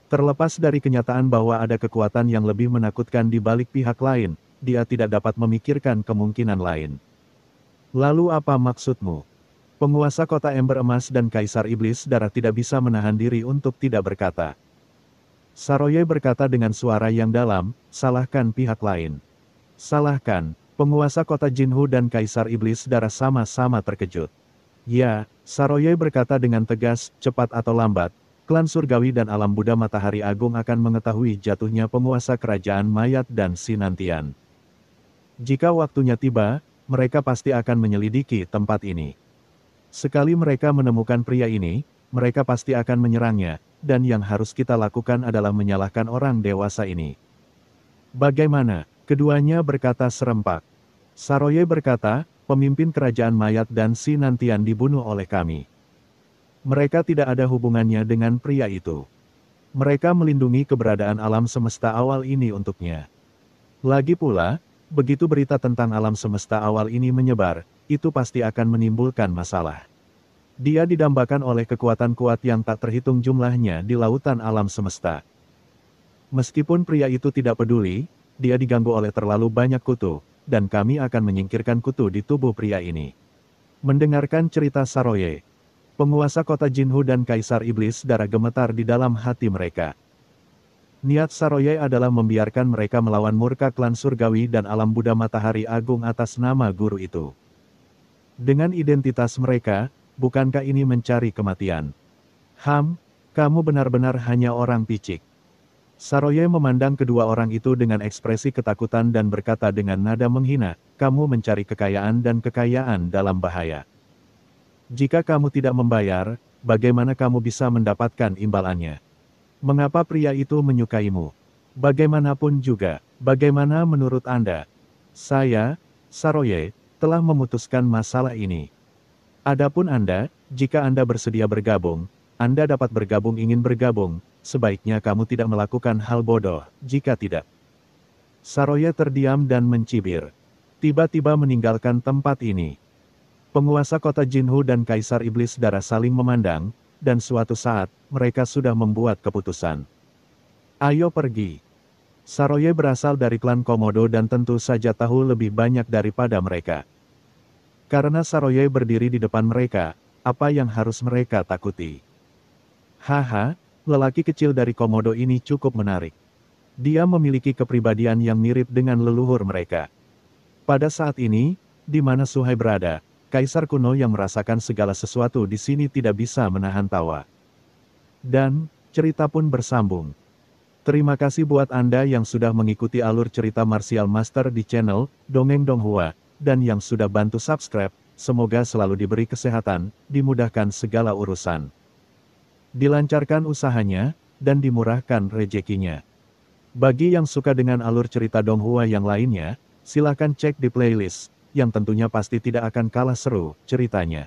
Terlepas dari kenyataan bahwa ada kekuatan yang lebih menakutkan di balik pihak lain, dia tidak dapat memikirkan kemungkinan lain. Lalu apa maksudmu? Penguasa kota Ember Emas dan Kaisar Iblis Darah tidak bisa menahan diri untuk tidak berkata. Saroye berkata dengan suara yang dalam, "Salahkan pihak lain." "Salahkan." Penguasa kota Jinhu dan Kaisar Iblis Darah sama-sama terkejut. "Ya," Saroye berkata dengan tegas, "cepat atau lambat, klan surgawi dan alam Buddha Matahari Agung akan mengetahui jatuhnya penguasa kerajaan mayat dan Sinantian. Jika waktunya tiba, mereka pasti akan menyelidiki tempat ini. Sekali mereka menemukan pria ini, mereka pasti akan menyerangnya, dan yang harus kita lakukan adalah menyalahkan orang dewasa ini." "Bagaimana?" keduanya berkata serempak. Saroye berkata, "Pemimpin kerajaan mayat dan Sinantian dibunuh oleh kami. Mereka tidak ada hubungannya dengan pria itu. Mereka melindungi keberadaan alam semesta awal ini untuknya. Lagi pula, begitu berita tentang alam semesta awal ini menyebar, itu pasti akan menimbulkan masalah. Dia didambakan oleh kekuatan kuat yang tak terhitung jumlahnya di lautan alam semesta. Meskipun pria itu tidak peduli, dia diganggu oleh terlalu banyak kutu, dan kami akan menyingkirkan kutu di tubuh pria ini." Mendengarkan cerita Saroye, penguasa kota Jinhu dan Kaisar Iblis Darah gemetar di dalam hati mereka. Niat Saroye adalah membiarkan mereka melawan murka klan surgawi dan alam Buddha Matahari Agung atas nama guru itu. Dengan identitas mereka, bukankah ini mencari kematian? Kamu benar-benar hanya orang picik." Saroye memandang kedua orang itu dengan ekspresi ketakutan dan berkata dengan nada menghina, "Kamu mencari kekayaan dan kekayaan dalam bahaya. Jika kamu tidak membayar, bagaimana kamu bisa mendapatkan imbalannya? Mengapa pria itu menyukaimu? Bagaimanapun juga, bagaimana menurut Anda? Saya, Saroye, telah memutuskan masalah ini. Adapun Anda, jika Anda bersedia bergabung, Anda dapat bergabung ingin bergabung, sebaiknya kamu tidak melakukan hal bodoh, jika tidak." Saroye terdiam dan mencibir. Tiba-tiba meninggalkan tempat ini. Penguasa kota Jinhu dan Kaisar Iblis Darah saling memandang, dan suatu saat, mereka sudah membuat keputusan. Ayo pergi. Saroye berasal dari klan Komodo dan tentu saja tahu lebih banyak daripada mereka. Karena Saroye berdiri di depan mereka, apa yang harus mereka takuti? Haha, lelaki kecil dari Komodo ini cukup menarik. Dia memiliki kepribadian yang mirip dengan leluhur mereka. Pada saat ini, di mana Suhai berada, Kaisar kuno yang merasakan segala sesuatu di sini tidak bisa menahan tawa. Dan, cerita pun bersambung. Terima kasih buat Anda yang sudah mengikuti alur cerita Martial Master di channel Dongeng Donghua, dan yang sudah bantu subscribe. Semoga selalu diberi kesehatan, dimudahkan segala urusan, dilancarkan usahanya, dan dimurahkan rezekinya. Bagi yang suka dengan alur cerita Donghua yang lainnya, silakan cek di playlist, yang tentunya pasti tidak akan kalah seru ceritanya.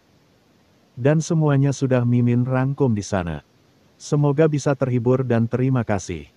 Dan semuanya sudah Mimin rangkum di sana. Semoga bisa terhibur dan terima kasih.